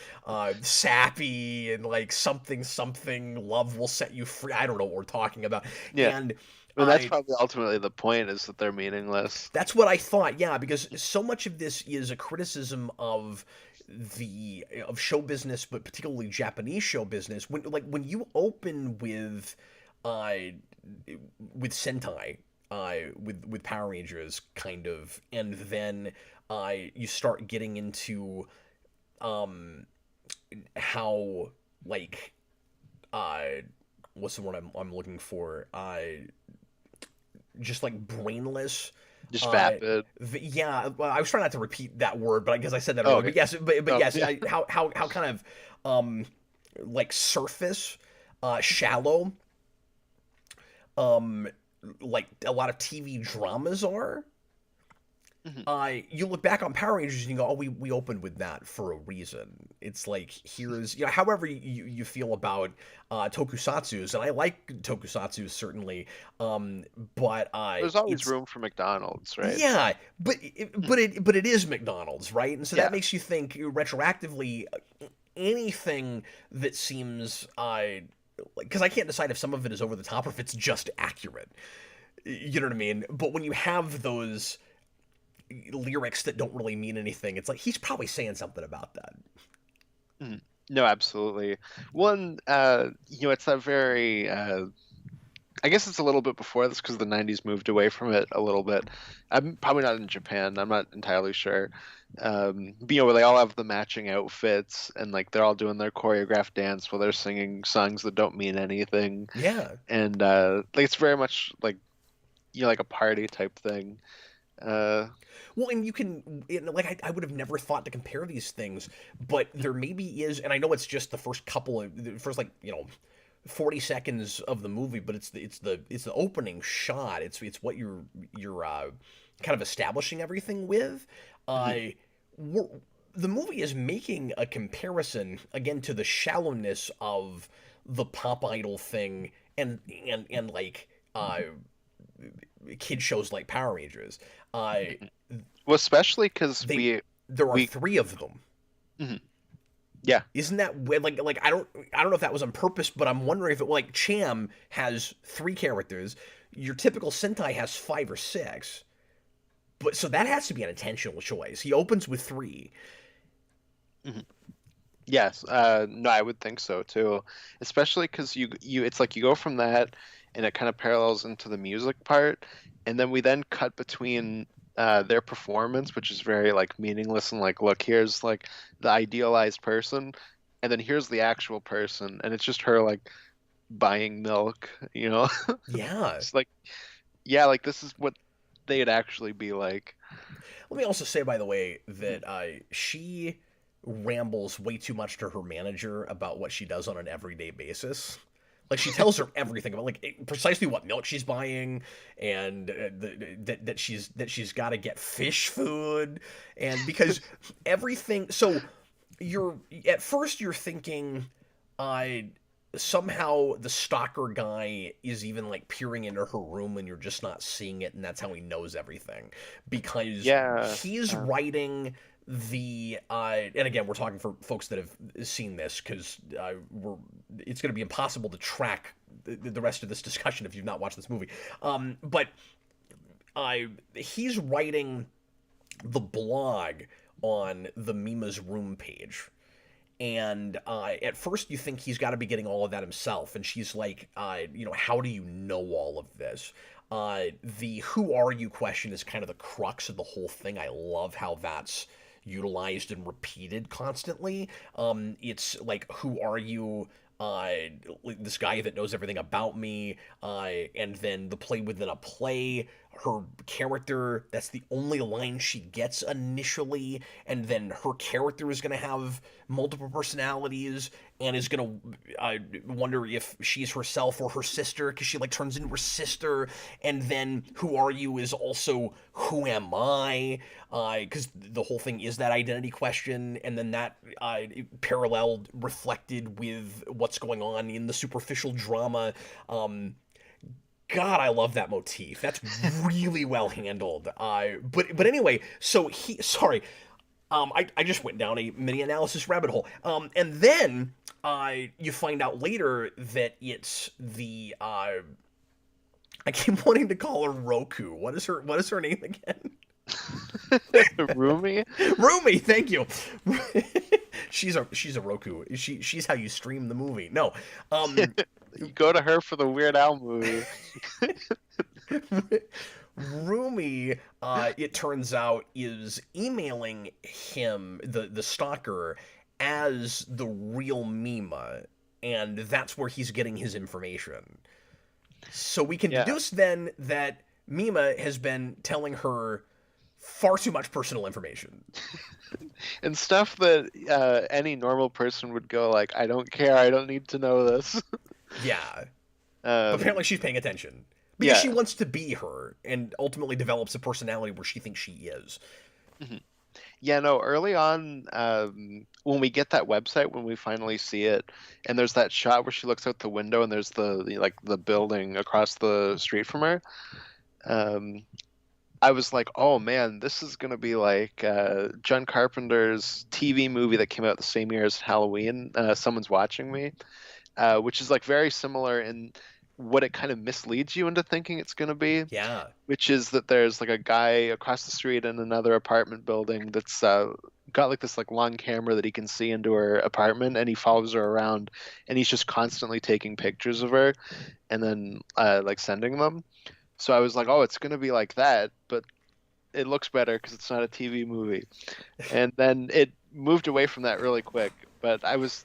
sappy and like something something love will set you free. I don't know what we're talking about, Yeah. and I mean, that's I probably ultimately the point is that they're meaningless. that's what I thought, yeah, because so much of this is a criticism of show business, but particularly Japanese show business. When you open uh Sentai, with Power Rangers kind of, and then you start getting into how like uh what's the word I'm looking for? Just like brainless. Just Uh, vapid. yeah, well, I was trying not to repeat that word, but I guess I said that Oh, earlier. okay. But Oh, yes, yeah. how kind of like surface, shallow, um, like a lot of TV dramas are. Mhm. You look back on Power Rangers and you go, oh, we opened with that for a reason. It's like here's however you feel about tokusatsus, and I like tokusatsu certainly, but There's always it's room for McDonald's, right? yeah, Mhm. but it is McDonald's, right? And so that Yeah. makes you think retroactively anything that seems because I can't decide if some of it is over the top or if it's just accurate. You know what I mean? But when you have those lyrics that don't really mean anything, it's like he's probably saying something about that. Mhm. No, absolutely. One, it's that very, I guess it's a little bit before this because the 90s moved away from it a little bit. I'm probably not in Japan. I'm not entirely sure. Where they all have the matching outfits and like they're all doing their choreographed dance while they're singing songs that don't mean anything. Yeah. And like it's very much like like a party type thing. Uh, Well, and you can, like, I would have never thought to compare these things, but there maybe is, and I know it's just the first couple of, the first, like, 40 seconds of the movie, but it's the opening shot. It's what you're kind of establishing everything with. mhm. Uh, we're, the movie is making a comparison again to the shallowness of the pop idol thing and like kid shows like Power Rangers. Uh, Well, especially because they we there are we three of them. mhm. Yeah. Isn't that weird? Like I don't know if that was on purpose, but I'm wondering if it like Cham has three characters. Your typical Sentai has five or six, but so that has to be an intentional choice. He opens with three. Mhm. Yes, no, I would think so too. Especially because it's like you go from that and it kind of parallels into the music part, and then we then cut between their performance, which is very like meaningless and like, look, here's like the idealized person, and then here's the actual person, and it's just her like buying milk, you know? Yeah. It's like, yeah, like this is what they'd actually be like. Let me also say, by the way, that she rambles way too much to her manager about what she does on an everyday basis. Like she tells her everything about like precisely what milk she's buying, and that she's got to get fish food, and because everything. So you're at first you're thinking, I somehow the stalker guy is even like peering into her room and you're just not seeing it, and that's how he knows everything because Yeah. he's writing the and again we're talking for folks that have seen this because it's going to be impossible to track the rest of this discussion if you've not watched this movie, but he's writing the blog on the Mima's room page, and at first you think he's got to be getting all of that himself, and she's like, how do you know all of this? The who are you question is kind of the crux of the whole thing. I love how that's utilized and repeated constantly. It's like, who are you? This guy that knows everything about me, and then the play within a play. Her character, that's the only line she gets initially, and then her character is going to have multiple personalities and is going to wonder if she's herself or her sister because she like turns into her sister, and then who are you is also who am I, because the whole thing is that identity question, and then that paralleled reflected with what's going on in the superficial drama. God, I love that motif. That's really well handled. But anyway, so sorry, I just went down a mini analysis rabbit hole. And then you find out later that it's the I keep wanting to call her Roku. What is her name again? Roomy? Rumi, thank you. she's a Roku. She's how you stream the movie. No, um, You go to her for the Weird Al movie. Rumi, it turns out, is emailing him, the stalker, as the real Mima, and that's where he's getting his information. So we can Yeah. deduce then that Mima has been telling her far too much personal information. And stuff that any normal person would go like, I don't care, I don't need to know this. Yeah. But um, apparently she's paying attention. Because she yeah. wants to be her and ultimately develops a personality where she thinks she is. Mhm. Yeah, no, early on, when we get that website, when we finally see it, and there's that shot where she looks out the window and there's like the building across the street from her, um, I was like, oh man, this is gonna be like John Carpenter's TV movie that came out the same year as Halloween, Someone's Watching Me, which is like very similar in what it kind of misleads you into thinking it's gonna be, Yeah. which is that there's like a guy across the street in another apartment building that's got like this like long camera that he can see into her apartment, and he follows her around, and he's just constantly taking pictures of her and then like sending them. So I was like, oh, it's gonna be like that, but it looks better because it's not a TV movie. And then it moved away from that really quick. But I was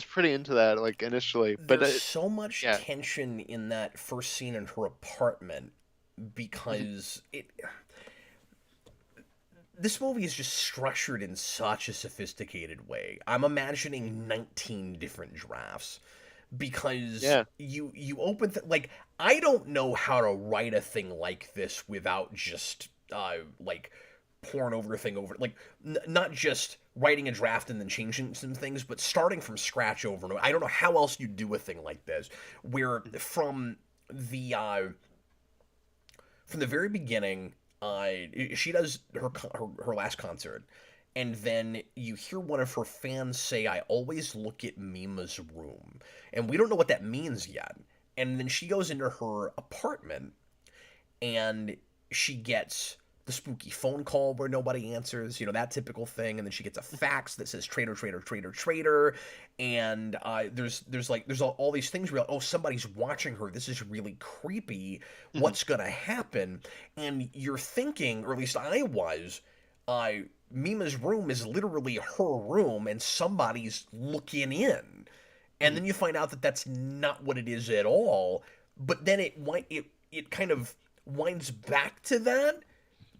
pretty into that like initially. But There's so much yeah. tension in that first scene in her apartment Mhm. because it this movie is just structured in such a sophisticated way. I'm imagining 19 different drafts because Yeah. you open like I don't know how to write a thing like this without just like pouring over a thing over like not just writing a draft and then changing some things but starting from scratch over and over. I don't know how else you do a thing like this where Mhm. the from the very beginning, she does her last concert, and then you hear one of her fans say, "I always look at Mima's room," and we don't know what that means yet. And then she goes into her apartment, and she gets the spooky phone call where nobody answers, that typical thing, and then she gets a fax that says traitor, traitor, traitor, traitor, and there's all these things where oh somebody's watching her. This is really creepy. Mhm. What's gonna happen? And you're thinking, or at least I was, uh, Mima's room is literally her room, and somebody's looking in, and Mhm. then you find out that that's not what it is at all. But then it kind of winds back to that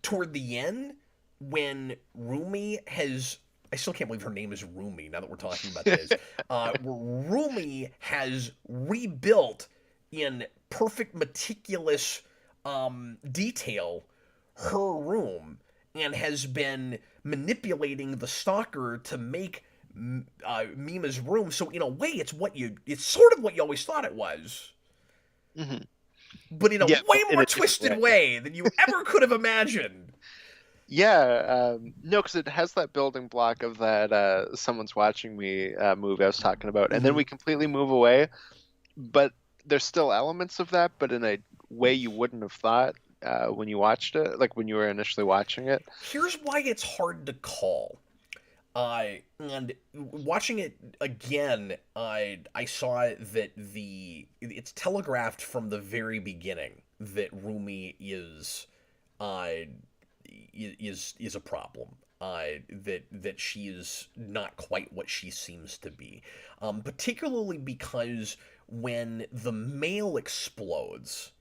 toward the end when Rumi has. I still can't believe her name is Rumi now that we're talking about this. Where Rumi has rebuilt in perfect, meticulous detail her room and has been manipulating the stalker to make Mima's room. So in a way, it's sort of what you always thought it was, Mhm. but in a Yeah, way but in more a different twisted way. way than you ever could have imagined. Yeah, no, because it has that building block of that Someone's Watching Me movie I was talking about, and then Mm-hmm. we completely move away, but there's still elements of that, but in a way you wouldn't have thought when you watched it, like when you were initially watching it. Here's why it's hard to call. And watching it again, I saw that it's telegraphed from the very beginning that Rumi uh, is a problem. That she is not quite what she seems to be, particularly because when the mail explodes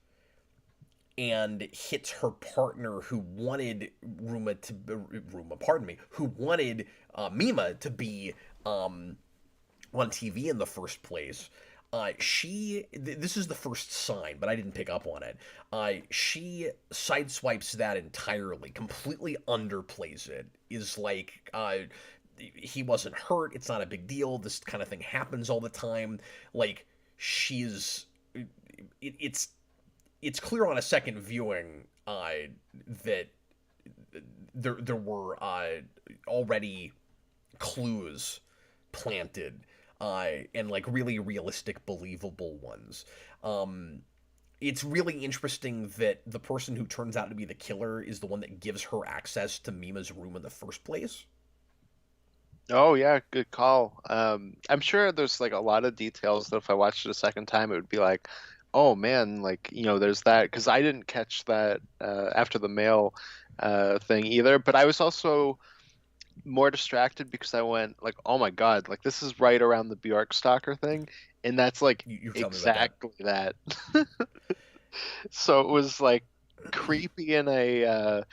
and hits her partner who wanted pardon me, who wanted Mima to be on TV in the first place. This is the first sign, but I didn't pick up on it. She sideswipes that entirely, completely underplays it. Is like, he wasn't hurt. It's not a big deal. This kind of thing happens all the time. Like she's, it's clear on a second viewing that there were already clues planted and like really realistic, believable ones. Um, it's really interesting that the person who turns out to be the killer is the one that gives her access to Mima's room in the first place. Oh yeah, good call. I'm sure there's like a lot of details that if I watched it a second time, it would be like, oh man, like, there's that because I didn't catch that after the mail thing either. But I was also more distracted because I went like, oh my God, like this is right around the Bjork Stalker thing, and that's like You've told me about that. exactly that. So it was like creepy in a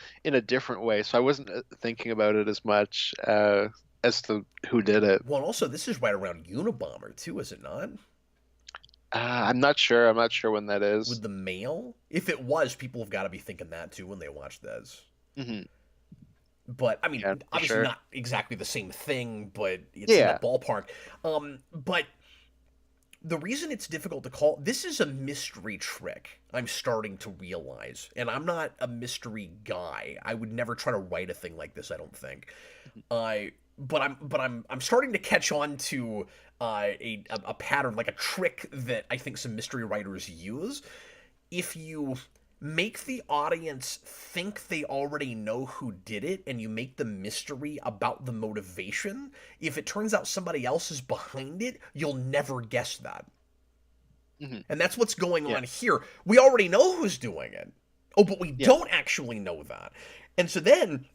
different way. So I wasn't thinking about it as much as to who did it. Well, and also this is right around Unabomber too, is it not? I'm not sure. I'm not sure when that With is. the mail? If it was, people have got to be thinking that too when they watch this. Hmm. But I Yeah, mean, for obviously sure. not exactly the same thing, but it's in Yeah. that ballpark. But the reason it's difficult to call this is a mystery trick. I'm starting to realize, and I'm not a mystery guy. I would never try to write a thing like this. I don't think. I but I'm starting to catch on to a pattern, like a trick that I think some mystery writers use. If you make the audience think they already know who did it and you make the mystery about the motivation, if it turns out somebody else is behind it, you'll never guess that. Hmm. And that's what's going Yeah. on here. We already know who's doing it. Oh, but we Yeah. don't actually know that. And so then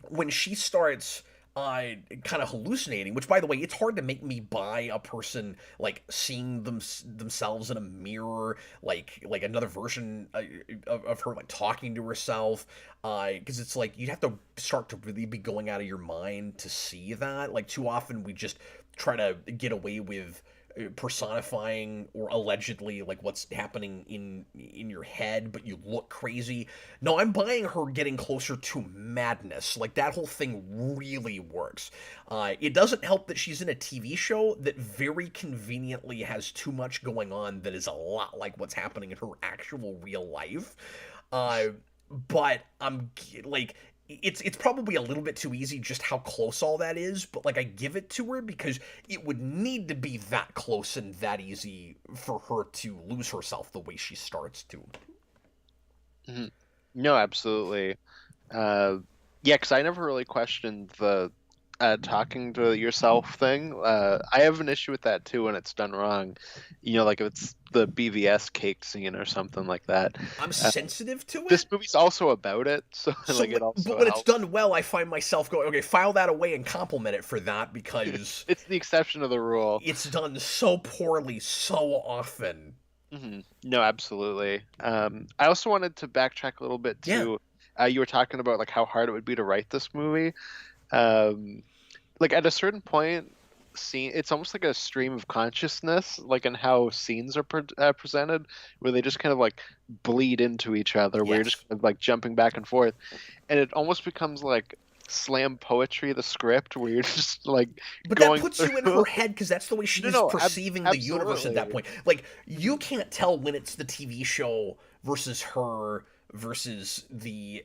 when she starts kind of hallucinating, which by the way, it's hard to make me buy a person like seeing themselves in a mirror, like another version of her like talking to herself, because it's like you'd have to start to really be going out of your mind to see that. Like too often we just try to get away with personifying or allegedly like what's happening in your head, but you look crazy. No, I'm buying her getting closer to madness. Like that whole thing really works. It doesn't help that she's in a TV show that very conveniently has too much going on that is a lot like what's happening in her actual real life. Uh, but I'm like it's probably a little bit too easy just how close all that is, but like I give it to her because it would need to be that close and that easy for her to lose herself the way she starts to. Hmm. No, absolutely. Uh, yeah, because I never really questioned the talking to yourself thing. I have an issue with that too when it's done wrong. Like if it's the BVS cake scene or something like that. I'm Uh, sensitive to this it. movie's also about it, so So, like it but also when it's helps. done well, I find myself going, okay, file that away and compliment it for that because It's the exception of the rule. it's done so poorly so often. No, absolutely. I also wanted to backtrack a little bit Yeah. to you were talking about like how hard it would be to write this movie. Um, like at a certain point, scene it's almost like a stream of consciousness, like in how scenes are presented, where they just kind of like bleed into each other, where you're just Yes. kind of like jumping back and forth, and it almost becomes like slam poetry, the script, where you're just like But that going puts you in her through. head because that's the way No, she's no, perceiving the universe at that absolutely. point. Like, you Mhm. can't tell when it's the TV show versus her versus the,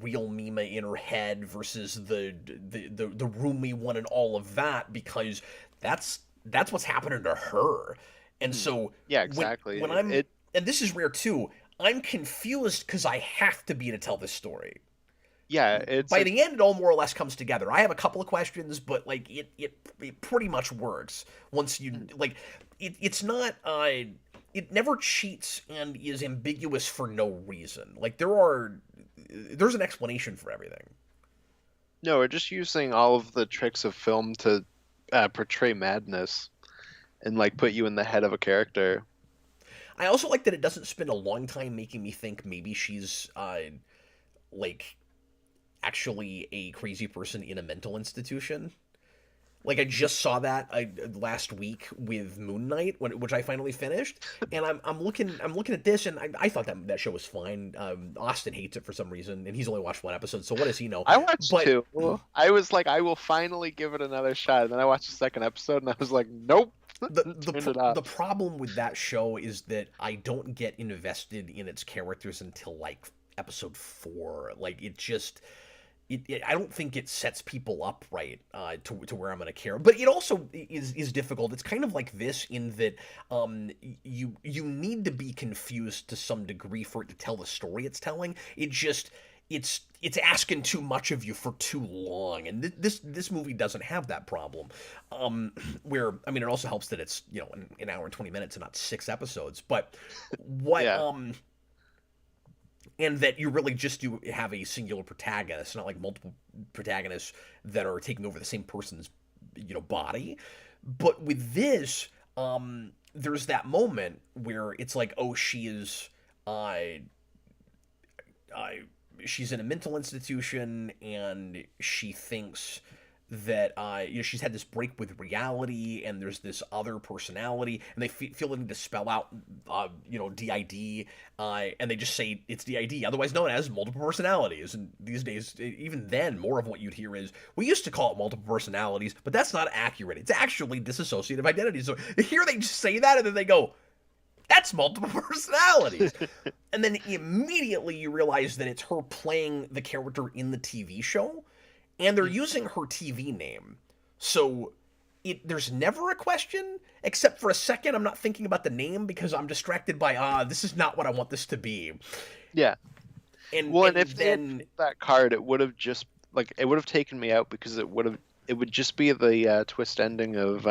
real Mima in her head versus the roomy one and all of that because that's what's happening to her. And Mhm. so Yeah, when exactly. I'm and this is rare too, I'm confused because I have to be to tell this story. Yeah, it's By like the end, it all more or less comes together. I have a couple of questions, but like it pretty much works once you mhm. like it's not it never cheats and is ambiguous for no reason. Like there's an explanation for everything. No, we're just using all of the tricks of film to portray madness and like put you in the head of a character. I also like that it doesn't spend a long time making me think maybe she's like actually a crazy person in a mental institution. Like I just saw that last week with Moon Knight, which I finally finished, and I'm looking at this, and I thought that show was fine. Austin hates it for some reason, and he's only watched one episode, so what does he know? I watched But two. I was like, I will finally give it another shot. And then I watched the second episode and I was like, nope. Turned it off. the problem with that show is that I don't get invested in its characters until like episode 4. Like it just I don't think it sets people up right to where I'm going to care. But it also is difficult. It's kind of like this in that you need to be confused to some degree for it to tell the story it's telling. It just it's asking too much of you for too long, and this movie doesn't have that problem. Where I mean, it also helps that it's an hour and 20 minutes and not 6 episodes. But what Yeah. and that you really just do have a singular protagonist, not like multiple protagonists that are taking over the same person's body. But with this, there's that moment where it's like, oh, uh, she's in a mental institution and she thinks that she's had this break with reality and there's this other personality and they feel the need to spell out DID and they just say it's DID, otherwise known as multiple personalities. And these days, even then, more of what you'd hear is we used to call it multiple personalities, but that's not accurate. It's actually dissociative identity. So here they just say that and then they go, that's multiple personalities. And then immediately you realize that it's her playing the character in the TV show, and they're using her TV name. So there's never a question, except for a second I'm not thinking about the name because I'm distracted by, this is not what I want this to be. Yeah. And, Well, and and if they had then, flipped that card, it would have just it would have taken me out because it would just be the twist ending of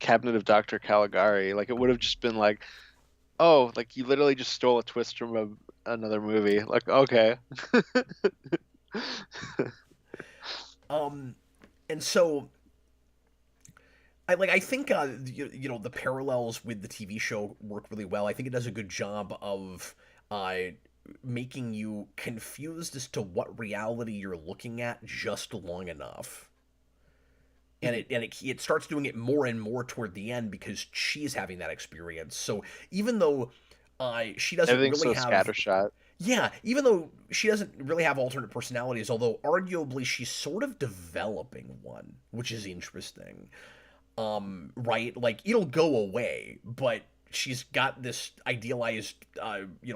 Cabinet of Dr. Caligari. Like it would have just been like, oh, like you literally just stole a twist from another movie. Like, okay. um, and so I think the parallels with the TV show work really well. I think it does a good job of making you confused as to what reality you're looking at just long enough. And it starts doing it more and more toward the end because she's having that experience. So even though she doesn't Everything's really so have, scattershot. yeah, even though she doesn't really have alternate personalities, although arguably she's sort of developing one, which is interesting. Right? Like it'll go away, but she's got this idealized,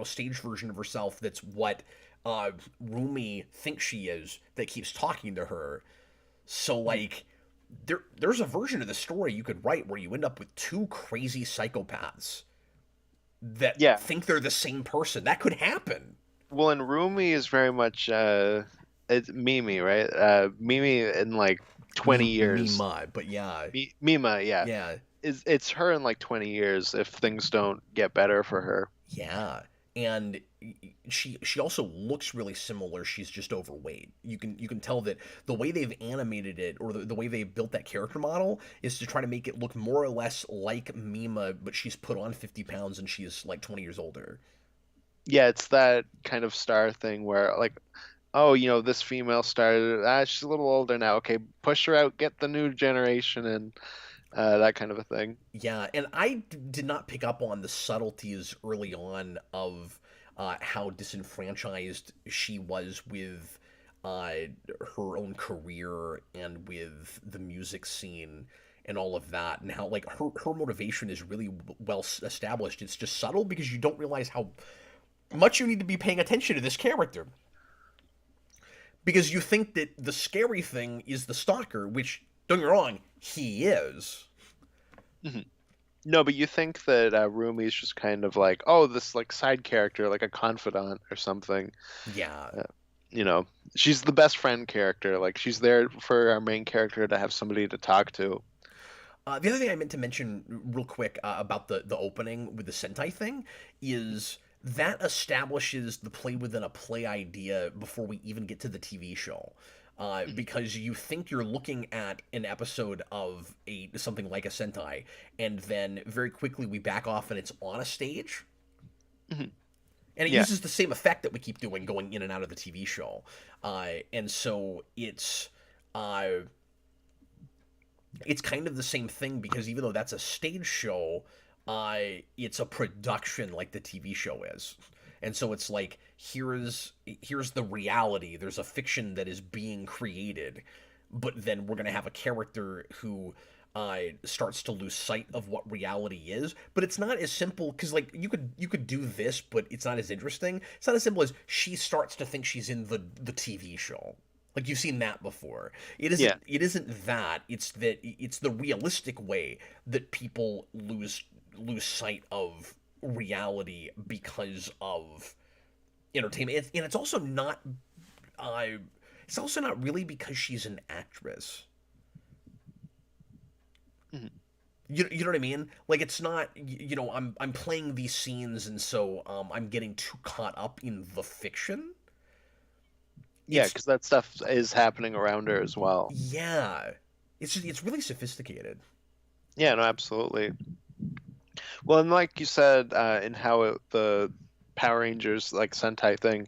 stage version of herself that's what Rumi thinks she is that keeps talking to her. So like, there's a version of the story you could write where you end up with two crazy psychopaths that Yeah. think they're the same person. That could happen. Well, and Rumi is very much it's Mimi, right? Mimi in like 20 years. Mima, but yeah, Mima, yeah. yeah. It's her in like 20 years if things don't get better for her. Yeah, and she also looks really similar. She's just overweight. You can tell that the way they've animated it or the way they built that character model is to try to make it look more or less like Mima, but she's put on 50 pounds and she's like 20 years older. Yeah, it's that kind of star thing where like, oh, this female star, she's a little older now. Okay, push her out, get the new generation and that kind of a thing. Yeah, and I did not pick up on the subtleties early on of how disenfranchised she was with uh, her own career and with the music scene and all of that, and how like her motivation is really well established. It's just subtle because you don't realize how much you need to be paying attention to this character because you think that the scary thing is the stalker, which don't get me wrong, he is. Mhm. No, but you think that Rumi's just kind of like, oh, this like side character, like a confidant or something. Yeah. Uh, you know, she's the best friend character. Like she's there for our main character to have somebody to talk to. The other thing I meant to mention real quick about the opening with the Sentai thing is that establishes the play within a play idea before we even get to the TV show. Mhm. Because you think you're looking at an episode of something like a Sentai, and then very quickly we back off and it's on a stage, Mhm. and it Yeah, uses the same effect that we keep doing going in and out of the TV show, and so uh, it's kind of the same thing because even though that's a stage show, it's a production like the TV show is. And so it's like here's the reality. There's a fiction that is being created, but then we're gonna have a character who starts to lose sight of what reality is. But it's not as simple because like you could do this, but it's not as interesting. It's not as simple as she starts to think she's in the TV show. Like you've seen that before. It isn't. yeah, It isn't that. It's the realistic way that people lose sight of reality because of entertainment. And it's also not uh, it's also not really because she's an actress. Mhm. You know what I mean? Like it's not I'm playing these scenes and so I'm getting too caught up in the fiction. Yeah, It's because that stuff is happening around her as well. yeah. It's really sophisticated. Yeah, no, absolutely. Well, and like you said, in how the Power Rangers like Sentai thing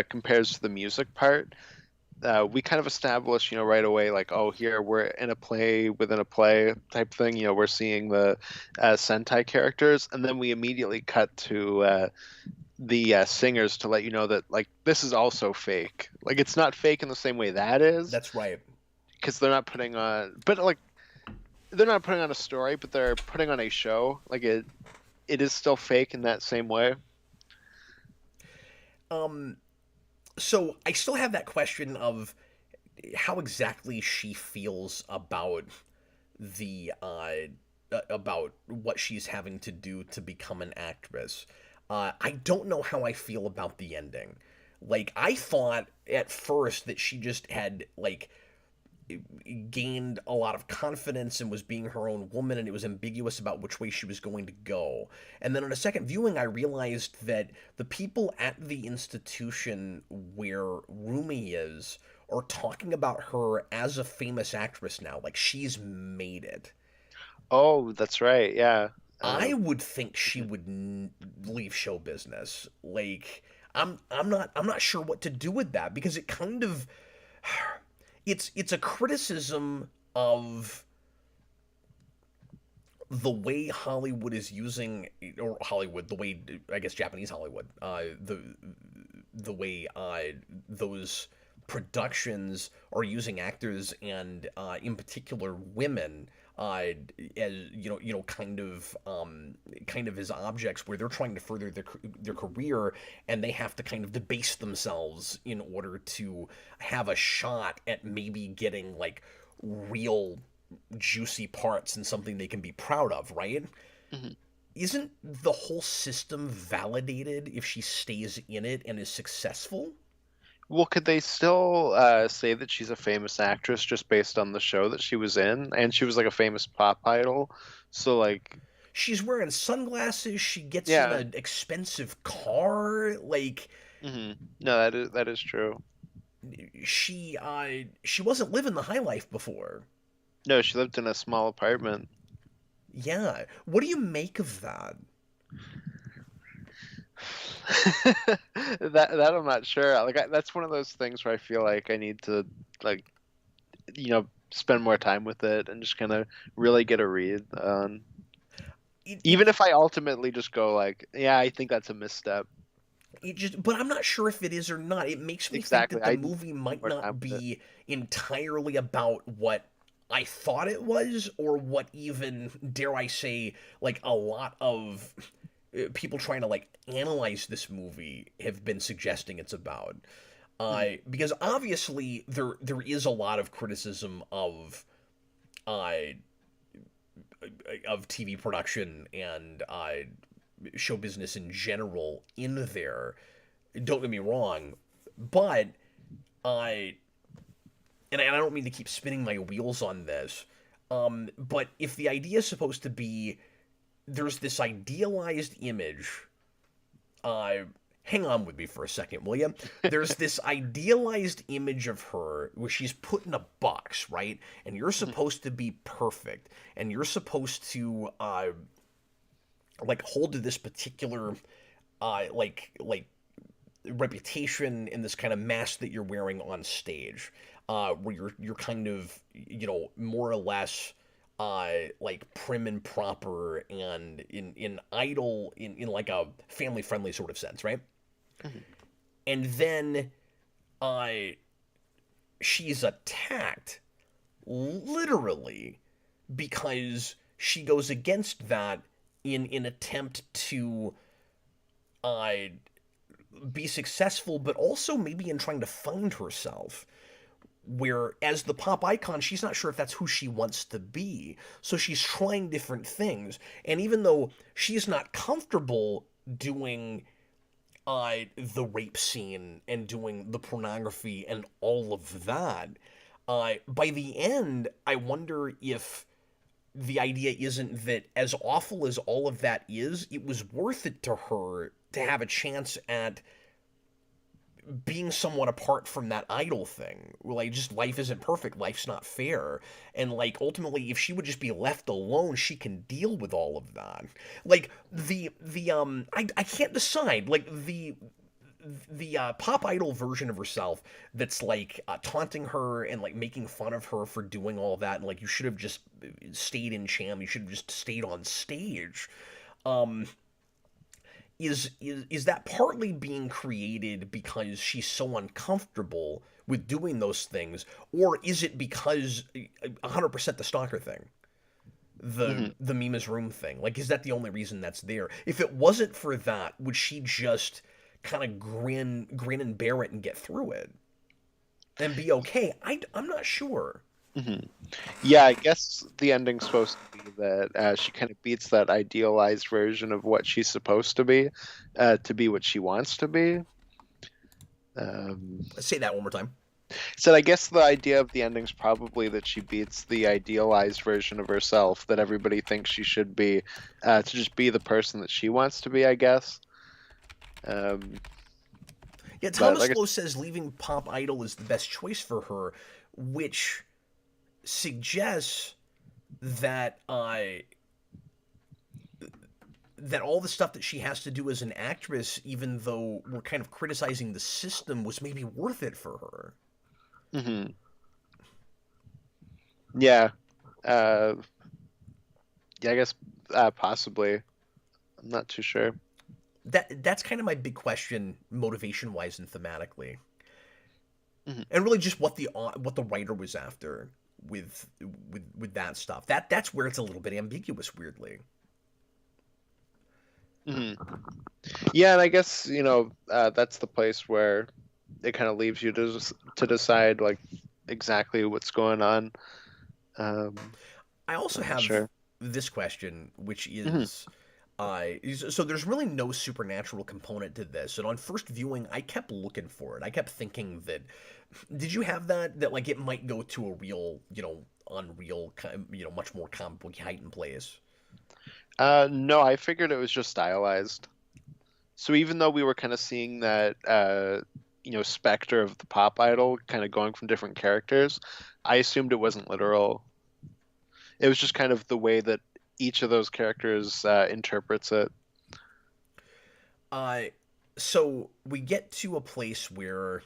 compares to the music part, we kind of established, right away, like, oh, here we're in a play within a play type thing. We're seeing the Sentai characters, and then we immediately cut to the singers to let you know that like this is also fake. Like it's not fake in the same way that is, That's right. because they're not putting on, but like they're not putting on a story, but they're putting on a show. Like it is still fake in that same way. Um so I still have that question of how exactly she feels about what she's having to do to become an actress. I don't know how I feel about the ending. Like I thought at first that she just had like gained a lot of confidence and was being her own woman, and it was ambiguous about which way she was going to go. And then on a second viewing, I realized that the people at the institution where Rumi is are talking about her as a famous actress now, like she's made it. Oh, that's right. Yeah. I would think she Mhm. would leave show business. Like I'm not sure what to do with that because it kind of it's a criticism of the way Hollywood is using, or Hollywood, the way I guess Japanese Hollywood, the way those productions are using actors and in particular women as kind of as objects where they're trying to further their career and they have to kind of debase themselves in order to have a shot at maybe getting like real juicy parts and something they can be proud of, right? Mhm. Isn't the whole system validated if she stays in it and is successful? Well, could they still say that she's a famous actress just based on the show that she was in, and she was like a famous pop idol? So like, She's wearing sunglasses, she gets in yeah. an expensive car, like No, that is true. she wasn't living the high life before. No, she lived in a small apartment. Yeah. What do you make of that? That I'm not sure. Like that's one of those things where I feel like I need to like spend more time with it and just kind of really get a read on. It Even if I ultimately just go like, yeah, I think that's a misstep. it just but I'm not sure if it is or not. It makes me think Exactly. that the I need movie might more time not with it. be entirely about what I thought it was or what even dare I say like a lot of people trying to like analyze this movie have been suggesting it's about. Mhm. Because obviously there is a lot of criticism uh, of TV production and show business in general in there. Don't get me wrong, but I and I don't mean to keep spinning my wheels on this. But if the idea is supposed to be there's this idealized image, uh, hang on with me for a second, will you? There's this idealized image of her where she's put in a box, right? And you're Mhm. supposed to be perfect, and you're supposed to like hold to this particular like reputation in this kind of mask that you're wearing on stage, where you're kind of more or less like prim and proper and in idle in like a family friendly sort of sense, right? Mhm. And then uh, she's attacked literally because she goes against that in an attempt to uh, be successful, but also maybe in trying to find herself. Where, as the pop icon, she's not sure if that's who she wants to be. So she's trying different things. And even though she's not comfortable doing the rape scene and doing the pornography and all of that. By the end, I wonder if the idea isn't that, as awful as all of that is, it was worth it to her to have a chance at being somewhat apart from that idol thing. Like, just life isn't perfect, life's not fair. And like ultimately if she would just be left alone, she can deal with all of that. Like I can't decide. Like the pop idol version of herself that's like taunting her and like making fun of her for doing all that, and like you should have just stayed in Cham, you should have just stayed on stage. Um, is that partly being created because she's so uncomfortable with doing those things, or is it because 100% the stalker thing, Hmm. the Mima's room thing? Like, is that the only reason that's there? If it wasn't for that, would she just kind of grin and bear it and get through it and be okay? I'm not sure. Hmm. Yeah, I guess the ending's supposed to be that she kind of beats that idealized version of what she's supposed to be what she wants to be. Um, Say that one more time. so I guess the idea of the ending's probably that she beats the idealized version of herself that everybody thinks she should be, to just be the person that she wants to be, I guess. Um, Yeah, but Thomas like, Lowe says leaving Pop Idol is the best choice for her, which suggests that that all the stuff that she has to do as an actress, even though we're kind of criticizing the system, was maybe worth it for her. mhm. Yeah, uh, yeah, I guess possibly. I'm not too sure. That's kind of my big question, motivation wise and thematically, Mhm. and really just what the writer was after with with that stuff. That's where it's a little bit ambiguous, weirdly. Mhm. Yeah, and I guess that's the place where it kind of leaves you to decide like exactly what's going on. I also I'm not have sure. this question, which Hmm. is, so there's really no supernatural component to this, and on first viewing, I kept looking for it. I kept thinking that, did you have that like it might go to a real, unreal, much more comic book heightened place? No, I figured it was just stylized. So even though we were kind of seeing that, specter of the pop idol kind of going from different characters, I assumed it wasn't literal. It was just kind of the way that each of those characters interprets it. Uh, so we get to a place where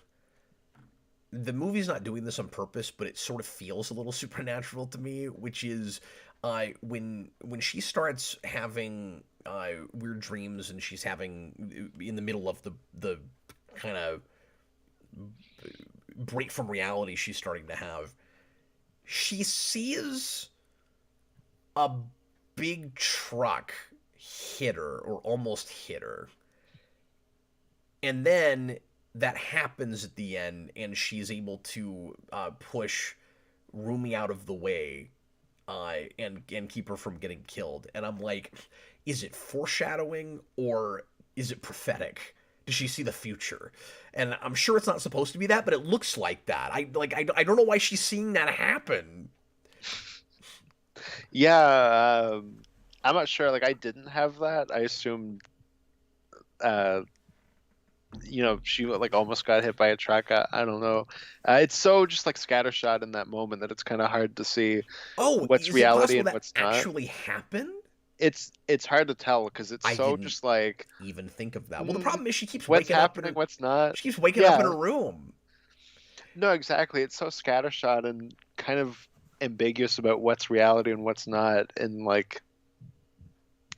the movie's not doing this on purpose, but it sort of feels a little supernatural to me, which is when she starts having weird dreams and she's having in the middle of the kind of break from reality she's starting to have, she sees a big truck hit her or almost hit her, and then that happens at the end, and she's able to push Rumi out of the way and keep her from getting killed. And I'm like, is it foreshadowing or is it prophetic? Does she see the future? And I'm sure it's not supposed to be that, but it looks like that. I don't know why she's seeing that happen. Yeah, I'm not sure. Like I didn't have that. I assumed, uh, she like almost got hit by a truck. I don't know. It's so just like scattershot in that moment that it's kind of hard to see Oh, what's is it reality possible and that what's not. actually happened? It's hard to tell because it's I so didn't just like, even think of that. Well, the mm, problem is she keeps what's waking up in happening, her what's not. she keeps waking up in Yeah, her room. no, exactly. It's so scattershot and kind of ambiguous about what's reality and what's not, and like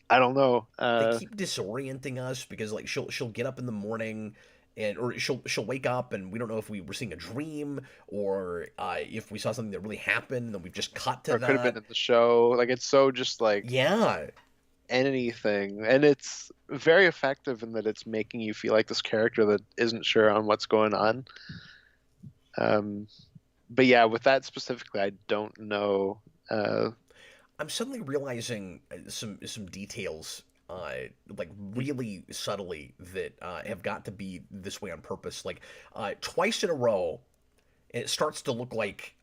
I don't know. They keep disorienting us because like she'll get up in the morning and or she'll wake up and we don't know if we were seeing a dream or if we saw something that really happened and then we've just cut to Or it could have been that. in the show. Like it's so just like Yeah, anything, and it's very effective in that it's making you feel like this character that isn't sure on what's going on. Um, but yeah, with that specifically, I don't know. Uh, I'm suddenly realizing some details like really subtly that have got to be this way on purpose. Like twice in a row, it starts to look like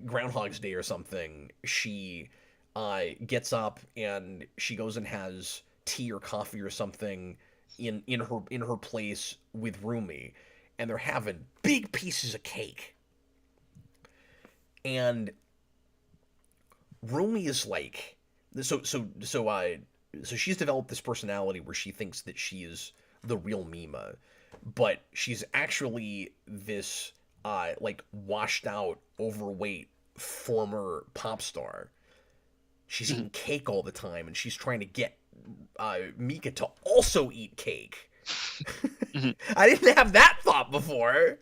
Groundhog's Day or something. She gets up and she goes and has tea or coffee or something in her place with Rumi, and they're having big pieces of cake. And Rumi is like, so she's developed this personality where she thinks that she is the real Mima, but she's actually this like washed out, overweight former pop star. She's Mhm. eating cake all the time, and she's trying to get Mika to also eat cake. Mhm. I didn't have that thought before.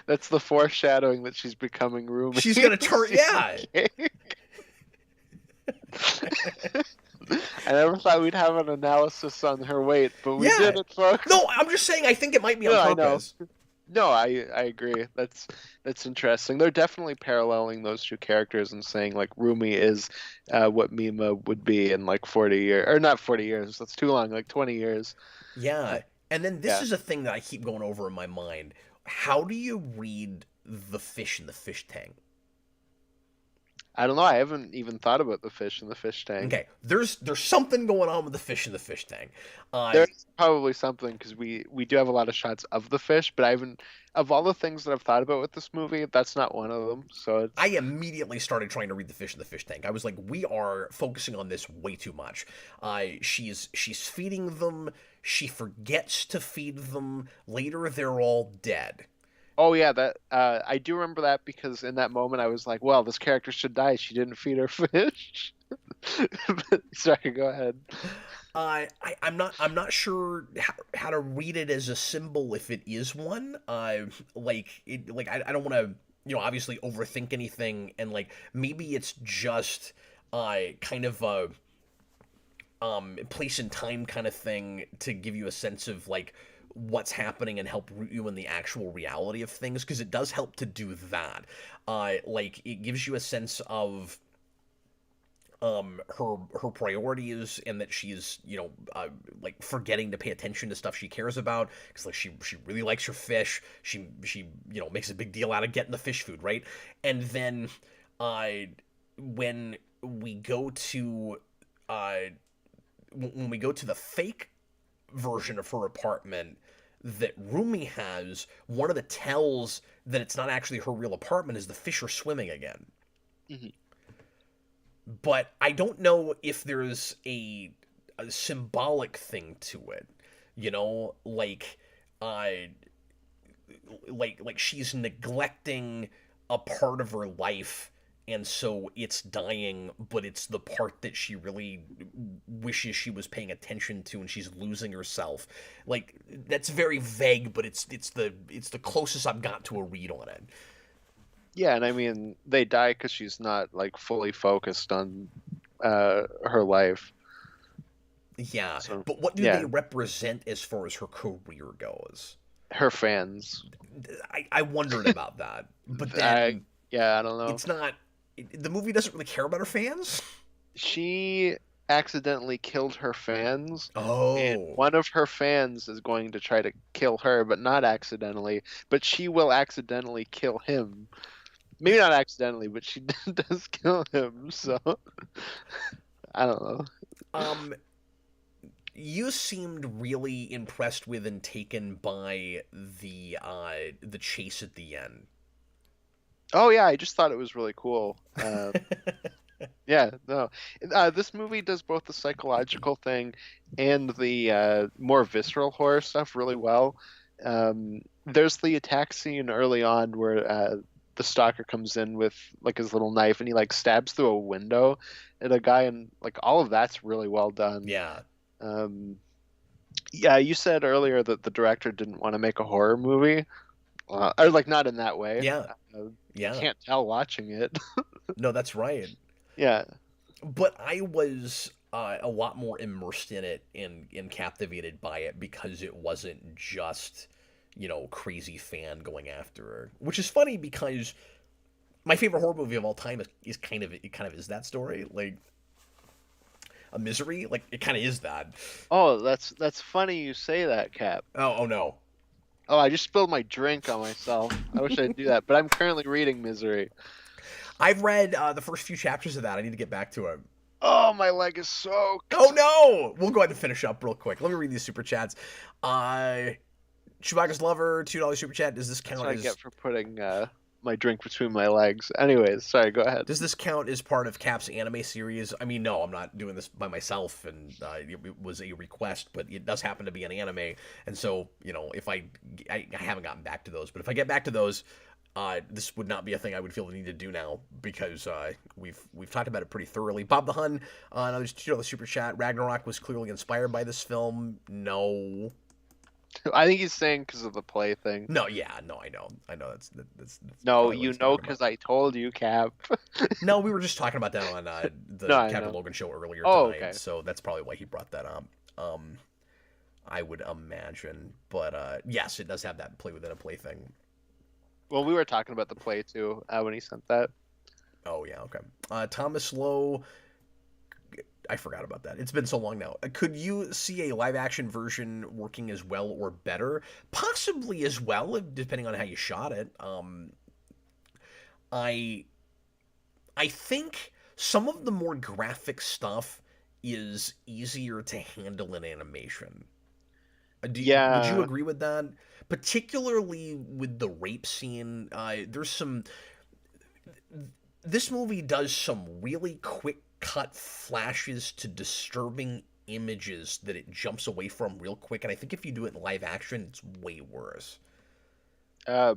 That's the foreshadowing that she's becoming Rumi. She's gonna turn, She's yeah. okay. I never thought we'd have an analysis on her weight, but we Yeah. did it, folks. No, I'm just saying I think it might be on No, I know. purpose. No, I agree. That's interesting. They're definitely paralleling those two characters and saying like Rumi is what Mima would be in like 40 years, or not 40 years. That's too long. Like 20 years. Uh, Yeah. And then this yeah. is a thing that I keep going over in my mind. How do you read the fish in the fish tank? I don't know. I haven't even thought about the fish in the fish tank. Okay, there's something going on with the fish in the fish tank. Uh, There's probably something because we do have a lot of shots of the fish, but I haven't of all the things that I've thought about with this movie, that's not one of them. So I it's immediately started trying to read the fish in the fish tank. I was like, we are focusing on this way too much. She's feeding them. She forgets to feed them. Later, they're all dead. oh yeah, that I do remember that because in that moment I was like, well, this character should die. She didn't feed her fish. But, sorry, go ahead. I'm not sure how to read it as a symbol if it is one. I don't want to obviously overthink anything, and like maybe it's just kind of a place and time kind of thing to give you a sense of like what's happening and help root you in the actual reality of things, because it does help to do that. Like it gives you a sense of her priorities, and that she's like forgetting to pay attention to stuff she cares about, because like she really likes her fish. She makes a big deal out of getting the fish food, right? And then uh when we go to uh when we go to the fake version of her apartment that Rumi has, one of the tells that it's not actually her real apartment is the fish are swimming again. Mhm. But I don't know if there's a symbolic thing to it. Like uh like she's neglecting a part of her life, and so it's dying, but it's the part that she really wishes she was paying attention to, and she's losing herself. Like that's very vague, but it's the closest I've got to a read on it. Yeah, and I mean they die because she's not like fully focused on her life. Yeah, So but what do they yeah, represent as far as her career goes? her fans. I wondered about that, but I then yeah, I don't know. it's not. The movie doesn't really care about her fans. She accidentally killed her fans, and Oh, one of her fans is going to try to kill her, but not accidentally. But she will accidentally kill him. Maybe not accidentally, but she does kill him. So I don't know. um, you seemed really impressed with and taken by the chase at the end. Oh yeah, I just thought it was really cool. Yeah, no. This movie does both the psychological thing and the more visceral horror stuff really well. There's the attack scene early on where the stalker comes in with like his little knife and he like stabs through a window at a guy, and like all of that's really well done. Yeah, Um, yeah, you said earlier that the director didn't want to make a horror movie, or like not in that way. yeah, You yeah. can't tell watching it. No, that's right. Yeah. But I was a lot more immersed in it and captivated by it, because it wasn't just crazy fan going after her, which is funny because my favorite horror movie of all time is kind of it kind of is that story. Like a Misery. Like it kind of is that. Oh, that's funny you say that, Cap. Oh no. Oh, I just spilled my drink on myself. I wish I'd do that, but I'm currently reading Misery. I've read the first few chapters of that. I need to get back to it. Oh, my leg is Oh soaked. no! We'll go ahead and finish up real quick. Let me read these super chats. Chewbacca's Lover, $2 super chat. Does this That's count what I as get for putting my drink between my legs. Anyways, sorry, go ahead. Does this count as part of Cap's anime series? I mean, no, I'm not doing this by myself, and it was a request, but it does happen to be an anime, and so if I haven't gotten back to those, but if I get back to those, this would not be a thing I would feel the need to do now because we've talked about it pretty thoroughly. Bob the Hun, another super chat. Ragnarok was clearly inspired by this film. No. I think he's saying because of the play thing. No, yeah, no, I know that's No, probably what you he's know, talking because about. I told you, Cap. No, we were just talking about that on No, the I Captain know. Logan show earlier Oh, tonight, okay. so that's probably why he brought that up. I would imagine, but yes, it does have that play within a play thing. Well, we were talking about the play too when he sent that. Oh yeah, okay. Thomas Lowe, I forgot about that. It's been so long now. Could you see a live action version working as well or better? Possibly as well, depending on how you shot it. I I think some of the more graphic stuff is easier to handle in animation. Would you Yeah, agree with that? Particularly with the rape scene, there's some. This movie does some really quick cut flashes to disturbing images that it jumps away from real quick, and I think if you do it in live action, it's way worse.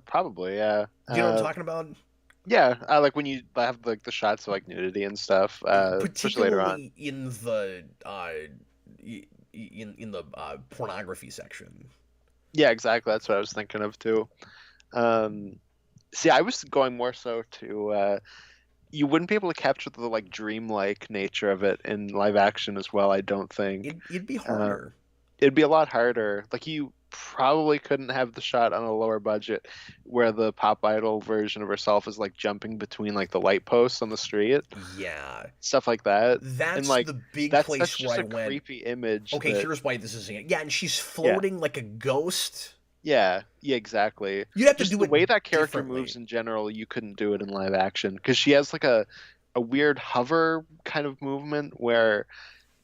probably, yeah. Do you know what I'm talking about? Yeah, like when you have like the shots of like nudity and stuff, especially later on. Particularly in the in the pornography section. Yeah, exactly. That's what I was thinking of too. Um, See, I was going more so to you wouldn't be able to capture the like dreamlike nature of it in live action as well, I don't think. It'd be Uh, harder. it'd be a lot harder. Like you probably couldn't have the shot on a lower budget where the pop idol version of herself is like jumping between like the light posts on the street, Yeah, stuff like that. And that's like the big that's place where just I a went. creepy image Okay, that here's why this is it. Yeah, and she's yeah. floating like a ghost. Yeah, exactly. You'd have to Just do the it way that character moves differently. in general, you couldn't do it in live action because she has like a weird hover kind of movement where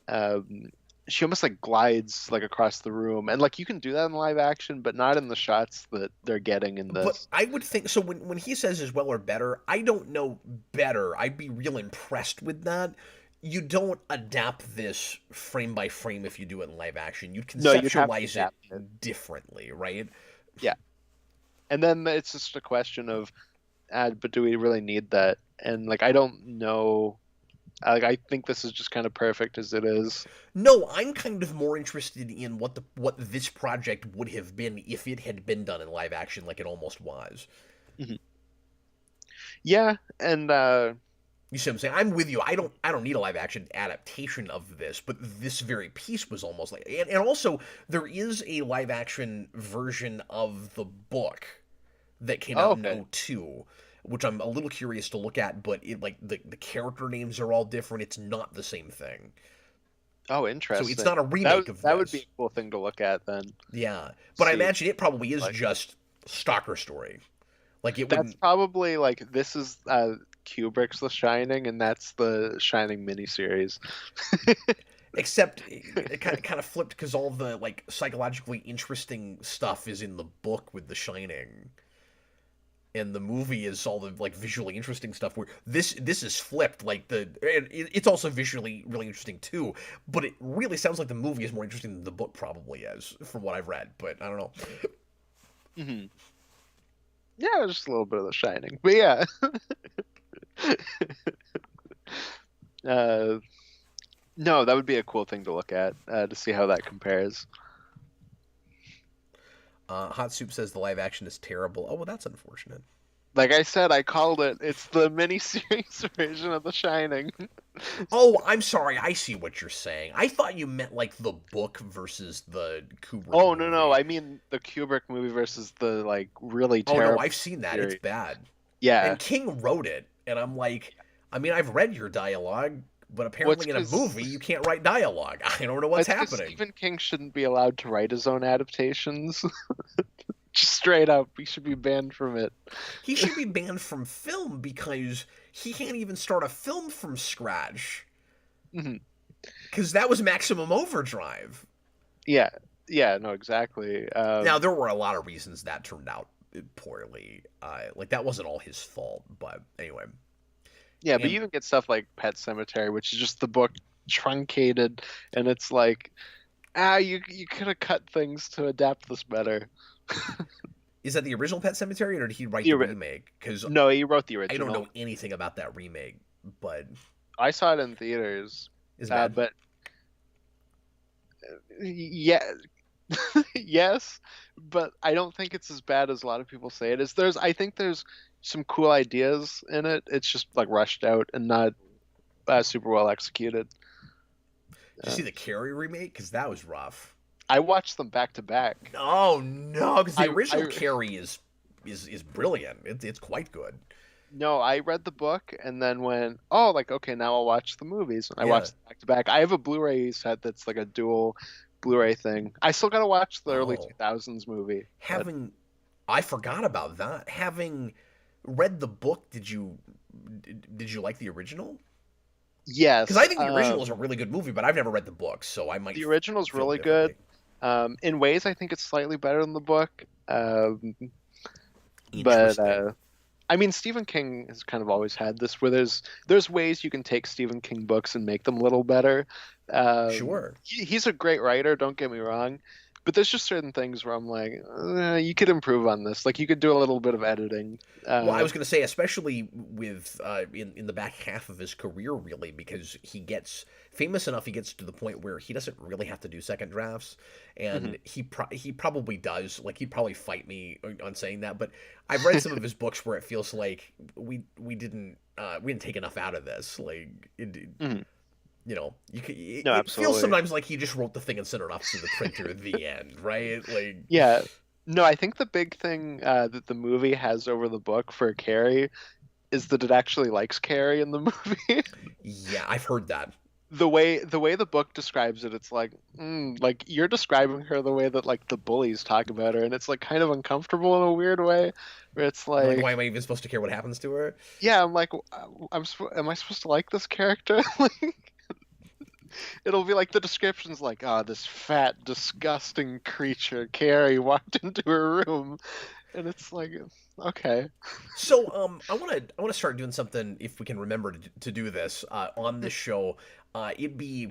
um, she almost like glides like across the room, and like you can do that in live action, but not in the shots that they're getting in But this. I would think so. When he says as well or better, I don't know better. I'd be real impressed with that. You don't adapt this frame by frame if you do it in live action. You'd No, you'd have to conceptualize it adapt it. differently, right? Yeah, and then it's just a question of, but do we really need that? And like I don't know. Like I think this is just kind of perfect as it is. No, I'm kind of more interested in what this project would have been if it had been done in live action like it almost was. Mhm. Yeah, and You see what I'm saying? I'm with you. I don't need a live action adaptation of this, but this very piece was almost like and also there is a live action version of the book that came oh, out in okay. '02, which I'm a little curious to look at, but it like the character names are all different. It's not the same thing. Oh, So it's interesting. not a remake of That would be a this. cool thing to look at then. Yeah. But I See, imagine it probably is like just Stalker Story. Like it that's wouldn't probably like this is Kubrick's The Shining, and that's the Shining miniseries. except it kind of flipped because all the like psychologically interesting stuff is in the book with The Shining. And the movie is all the like visually interesting stuff where this is flipped like it's also visually really interesting too, but it really sounds like the movie is more interesting than the book probably is from what I've read, but I don't know. Hmm. Yeah, just a little bit of The Shining, but yeah. uh, no, that would be a cool thing to look at to see how that compares. Hot Soup says the live action is terrible. Oh well, that's unfortunate. Like I said, I called it. It's the miniseries version of The Shining. Oh, I'm sorry. I see what you're saying. I thought you meant like the book versus the Kubrick Oh no, no, movie. I mean the Kubrick movie versus the like really Oh no, terrible I've seen that. It's series. bad. Yeah, And King wrote it, and I'm like, I mean, I've read your dialogue. But Well, it's apparently in a because movie you can't write dialogue. I don't know what's happening. Stephen King shouldn't be allowed to write his own adaptations. Just straight up, he should be banned from it. He should be banned from film because he can't even start a film from scratch. Mhm. Because that was Maximum Overdrive. Yeah, yeah, no, exactly. Now there were a lot of reasons that turned out poorly. Like that wasn't all his fault, but anyway. Yeah, but And you even get stuff like Pet Cemetery, which is just the book truncated, and it's like, you could have cut things to adapt this better. is that the original Pet Cemetery, or did he write The the ori- remake? Because no, he wrote the I don't know original. anything about that remake, but I saw it in theaters, is it bad? but yeah, yes, but I don't think it's as bad as a lot of people say it is. I think there's some cool ideas in it. It's just like rushed out and not super well executed. Did you Uh, see the Carrie remake? Because that was rough. I watched them back to back. Oh no, because the original I Carrie is brilliant. It's quite good. No, I read the book and then went, oh, like okay, now I'll watch the movies. And I Yeah. watched them back to back. I have a Blu-ray set that's like a dual Blu-ray thing. I still gotta watch the early Oh, 2000s movie, but having I forgot about that. Having read the book, did you like the original? Because I yes, think the original is a really good movie, but I've never read the book, so I might the original's feel really good. differently. In ways, I think it's slightly better than the book. But Interesting. I mean, Stephen King has kind of always had this where there's ways you can take Stephen King books and make them a little better. Sure. He's a great writer, don't get me wrong, but there's just certain things where I'm like, you could improve on this. Like you could do a little bit of editing. Well, I was going to say, especially with in the back half of his career, really, because he gets famous enough, he gets to the point where he doesn't really have to do second drafts, Mhm. and he probably does. Like he'd probably fight me on saying that, but I've read some of his books where it feels like we didn't take enough out of this. Like Mhm. No, it feels absolutely. sometimes like he just wrote the thing and sent it off to the printer. The end, right? Like, Yeah. No, I think the big thing that the movie has over the book for Carrie is that it actually likes Carrie in the movie. yeah, I've heard that. The way the book describes it, it's like you're describing her the way that like the bullies talk about her, and it's like kind of uncomfortable in a weird way, where it's Like, why am like, I even supposed to care what happens to her? yeah, I'm like, am I supposed to like this character? Like, it'll be like the description's like, oh, this fat, disgusting creature, Carrie walked into her room, and it's like, okay. So, I want to start doing something if we can remember to do this on this show. It'd be,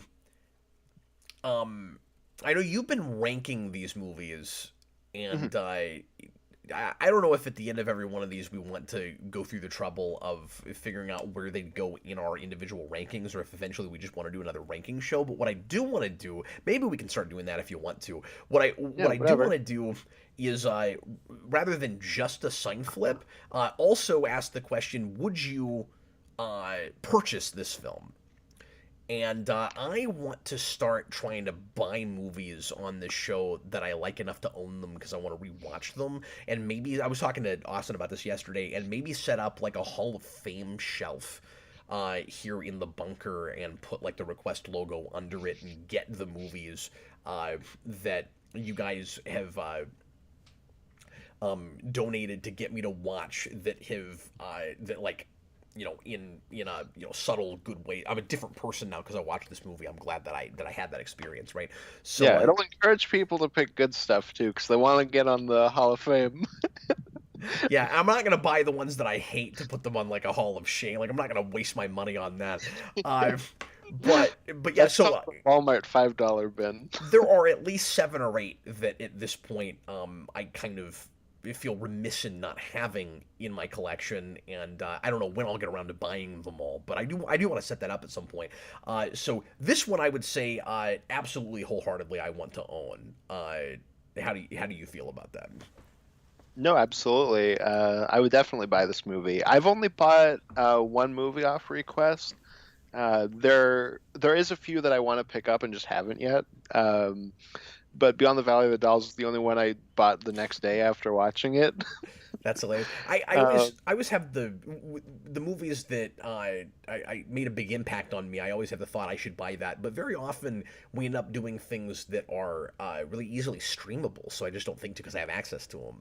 um, I know you've been ranking these movies, and I don't know if at the end of every one of these we want to go through the trouble of figuring out where they go in our individual rankings, or if eventually we just want to do another ranking show. But what I do want to do, maybe we can start doing that if you want to. Yeah, What I do want whatever. to do is rather than just a sign flip, also ask the question: would you purchase this film? And I want to start trying to buy movies on this show that I like enough to own them because I want to rewatch them. And maybe I was talking to Austin about this yesterday, and maybe set up like a Hall of Fame shelf here in the bunker and put like the ReQuest logo under it and get the movies that you guys have donated to get me to watch that have that like in a subtle good way. I'm a different person now because I watched this movie. I'm glad that I had that experience, right? So Yeah, it'll encourage people to pick good stuff too, because they want to get on the Hall of Fame. yeah, I'm not gonna buy the ones that I hate to put them on like a Hall of Shame. Like I'm not gonna waste my money on that. Uh, but yeah, That's so on the Walmart $5 bin. there are at least 7 or 8 that at this point I kind of feel remiss in not having in my collection, and I don't know when I'll get around to buying them all, but I do want to set that up at some point. So this one I would say absolutely wholeheartedly I want to own. How do you feel about that? No, absolutely. I would definitely buy this movie. I've only bought one movie off request. There is a few that I want to pick up and just haven't yet. But Beyond the Valley of the Dolls is the only one I bought the next day after watching it. That's hilarious. I always Um, I always have the movies that I made a big impact on me. I always have the thought I should buy that, but very often we end up doing things that are really easily streamable. So I just don't think to because I have access to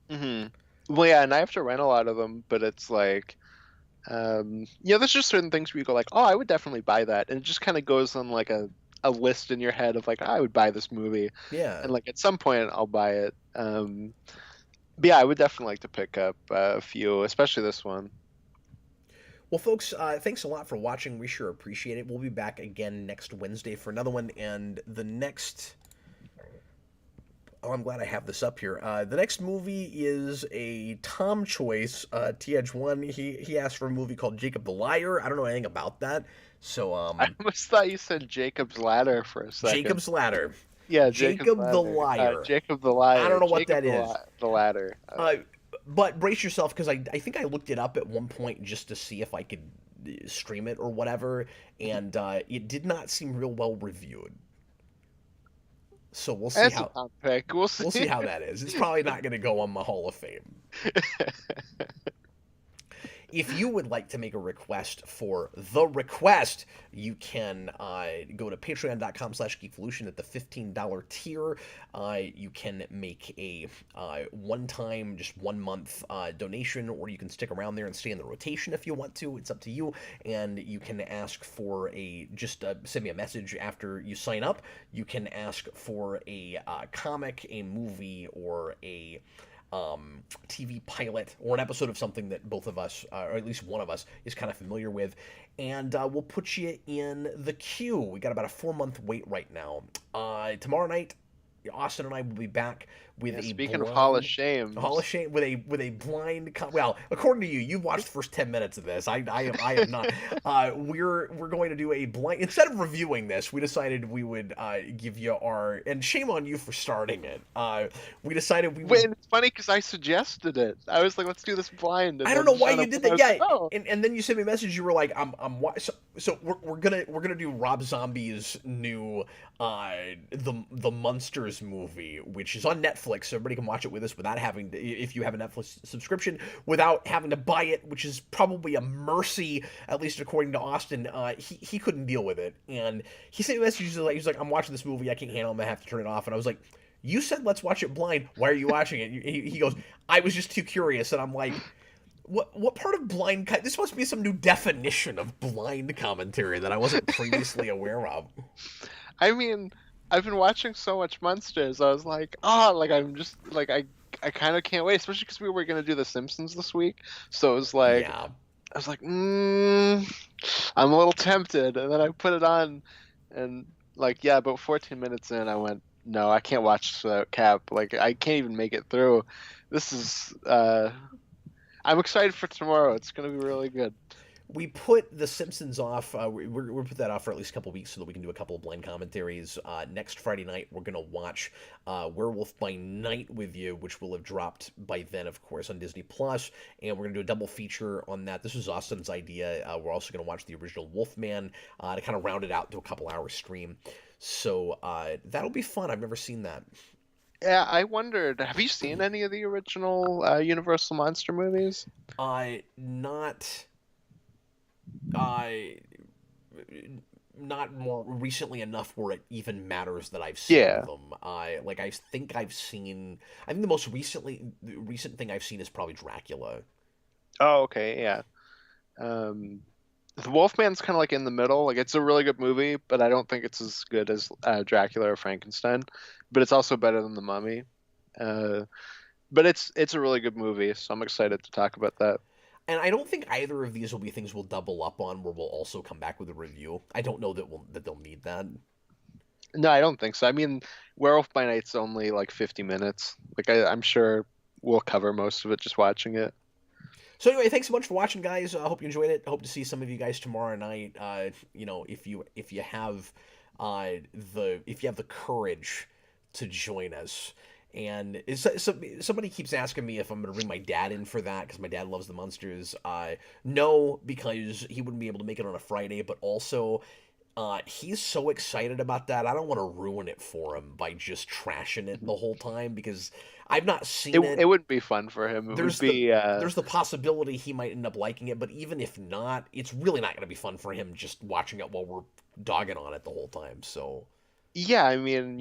them. hmm Well, yeah, and I have to rent a lot of them, but it's like, there's just certain things where you go like, oh, I would definitely buy that, and it just kind of goes on like a list in your head of like, I would buy this movie, Yeah. and like at some point I'll buy it. But yeah, I would definitely like to pick up a few, especially this one. Well, folks, thanks a lot for watching. We sure appreciate it. We'll be back again next Wednesday for another one, and the next. Oh, I'm glad I have this up here. The next movie is a Tom choice. TH1. He asked for a movie called Jacob the Liar. I don't know anything about that. So I almost thought you said Jacob's Ladder for a second. Jacob's Ladder. Yeah, Jacob's Jacob the Ladder. Liar. Jacob the I don't Liar. know what that is. The Ladder. Uh, but brace yourself because I think I looked it up at one point just to see if I could stream it or whatever, and it did not seem real well reviewed. So That's a Tom pick. We'll we'll see see. how that is. It's probably not going to go on my Hall of Fame. If you would like to make a request for the request, you can go to patreon.com/geekvolution at the $15 tier. You can make a one-time, just 1 month donation, or you can stick around there and stay in the rotation if you want to. It's up to you. And you can ask for just send me a message after you sign up. You can ask for a comic, a movie, or a TV pilot or an episode of something that both of us, or at least one of us, is kind of familiar with, and we'll put you in the queue. We got about a 4 month wait right now. Tomorrow night, Austin and I will be back with Yeah, a speaking of Hall of Hall of Shames. Shame with a blind. Well, according to you, you've watched the first 10 minutes of this. I have not. We're going to do a blind. Instead of reviewing this, we decided we would give you our, and shame on you for starting it. We decided we Wait, would. and it's funny because I suggested it. I was like, let's do this blind, and I don't know then why shut you up did when I that. was like, Yeah, oh. and then you sent me a message. You were like, So we're gonna do Rob Zombie's new the Munsters movie, which is on Netflix. So everybody can watch it with us without having to, if you have a Netflix subscription, without having to buy it, which is probably a mercy, at least according to Austin. He couldn't deal with it, and he sent me a message. He's like, I'm watching this movie. I can't handle it. I have to turn it off. And I was like, you said let's watch it blind. Why are you watching it? He goes, I was just too curious, and I'm like, what part of blind? This must be some new definition of blind commentary that I wasn't previously aware of. I mean, I've been watching so much Monsters. I was like, oh, like I'm just like I kind of can't wait, especially because we were gonna do The Simpsons this week. So it was like Yeah, I was like, I'm a little tempted, and then I put it on, and like yeah, about 14 minutes in, I went, no, I can't watch Cap. Like I can't even make it through. This is I'm excited for tomorrow. It's gonna be really good. we put The Simpsons off. We're put that off for at least a couple weeks so that we can do a couple of blind commentaries. Next Friday night, we're gonna watch Werewolf by Night with you, which will have dropped by then, of course, on Disney Plus, and we're gonna do a double feature on that. This was Austin's idea. We're also gonna watch the original Wolfman to kind of round it out to a couple hour stream. So that'll be fun. I've never seen that. Yeah, I wondered, have you seen any of the original Universal monster movies? Not I not more recently enough where it even matters that I've seen Yeah. them. I think I've seen. I think the recent thing I've seen is probably Dracula. Oh, okay, yeah. Um, the Wolfman's kind of like in the middle. Like it's a really good movie, but I don't think it's as good as Dracula or Frankenstein. But it's also better than The Mummy. Uh, but it's a really good movie, so I'm excited to talk about that. And I don't think either of these will be things we'll double up on, where we'll also come back with a review. I don't know that they'll need that. No, I don't think so. I mean, Werewolf by Night's only like 50 minutes. Like I'm sure we'll cover most of it just watching it. So anyway, thanks so much for watching, guys. I hope you enjoyed it. I hope to see some of you guys tomorrow night. If you have the courage to join us. And somebody keeps asking me if I'm going to bring my dad in for that because my dad loves the Munsters. No, because he wouldn't be able to make it on a Friday, but also He's so excited about that. I don't want to ruin it for him by just trashing it Mhm. the whole time because I've not It seen it. it wouldn't be fun for him. It would There's the be there's the possibility he might end up liking it, but even if not, it's really not going to be fun for him just watching it while we're dogging on it the whole time. So yeah, I mean,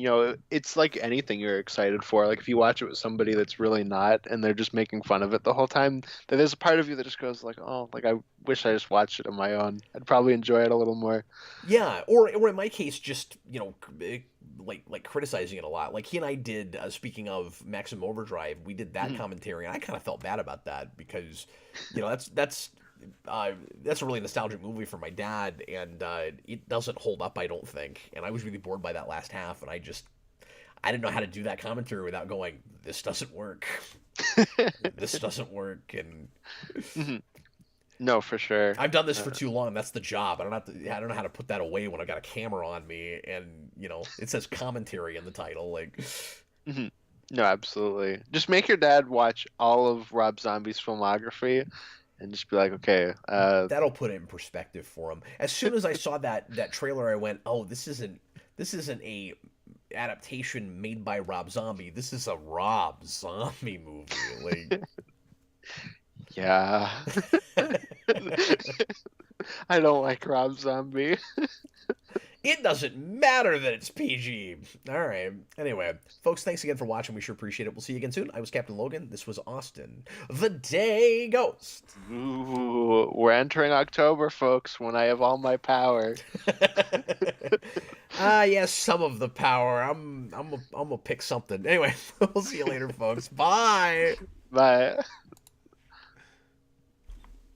it's like anything you're excited for. Like if you watch it with somebody that's really not and they're just making fun of it the whole time, then there's a part of you that just goes like, "Oh, like I wish I just watched it on my own. I'd probably enjoy it a little more." yeah, or in my case, just like criticizing it a lot. Like he and I did. Speaking of Maximum Overdrive, we did that Mhm. commentary, and I kind of felt bad about that because, that's a really nostalgic movie for my dad, and it doesn't hold up, I don't think. And I was really bored by that last half, and I didn't know how to do that commentary without going, this doesn't work, this doesn't work, and Mhm. No, for sure. I've done this for Uh, too long. That's the job. I don't know how to put that away when I've got a camera on me and, it says commentary in the title. Like, mhm. No, absolutely. Just make your dad watch all of Rob Zombie's filmography and just be like, okay, that'll put it in perspective for him. As soon as I saw that trailer, I went, "Oh, this isn't a adaptation made by Rob Zombie. This is a Rob Zombie movie." yeah. Like I don't like Rob Zombie. it doesn't matter that it's PG. All right. Anyway, folks, thanks again for watching. We sure appreciate it. We'll see you again soon. I was Captain Logan. This was Austin, the Day Ghost. Ooh, we're entering October, folks, when I have all my power. Yes, some of the power. I'm gonna pick something. Anyway, we'll see you later, folks. Bye. Bye.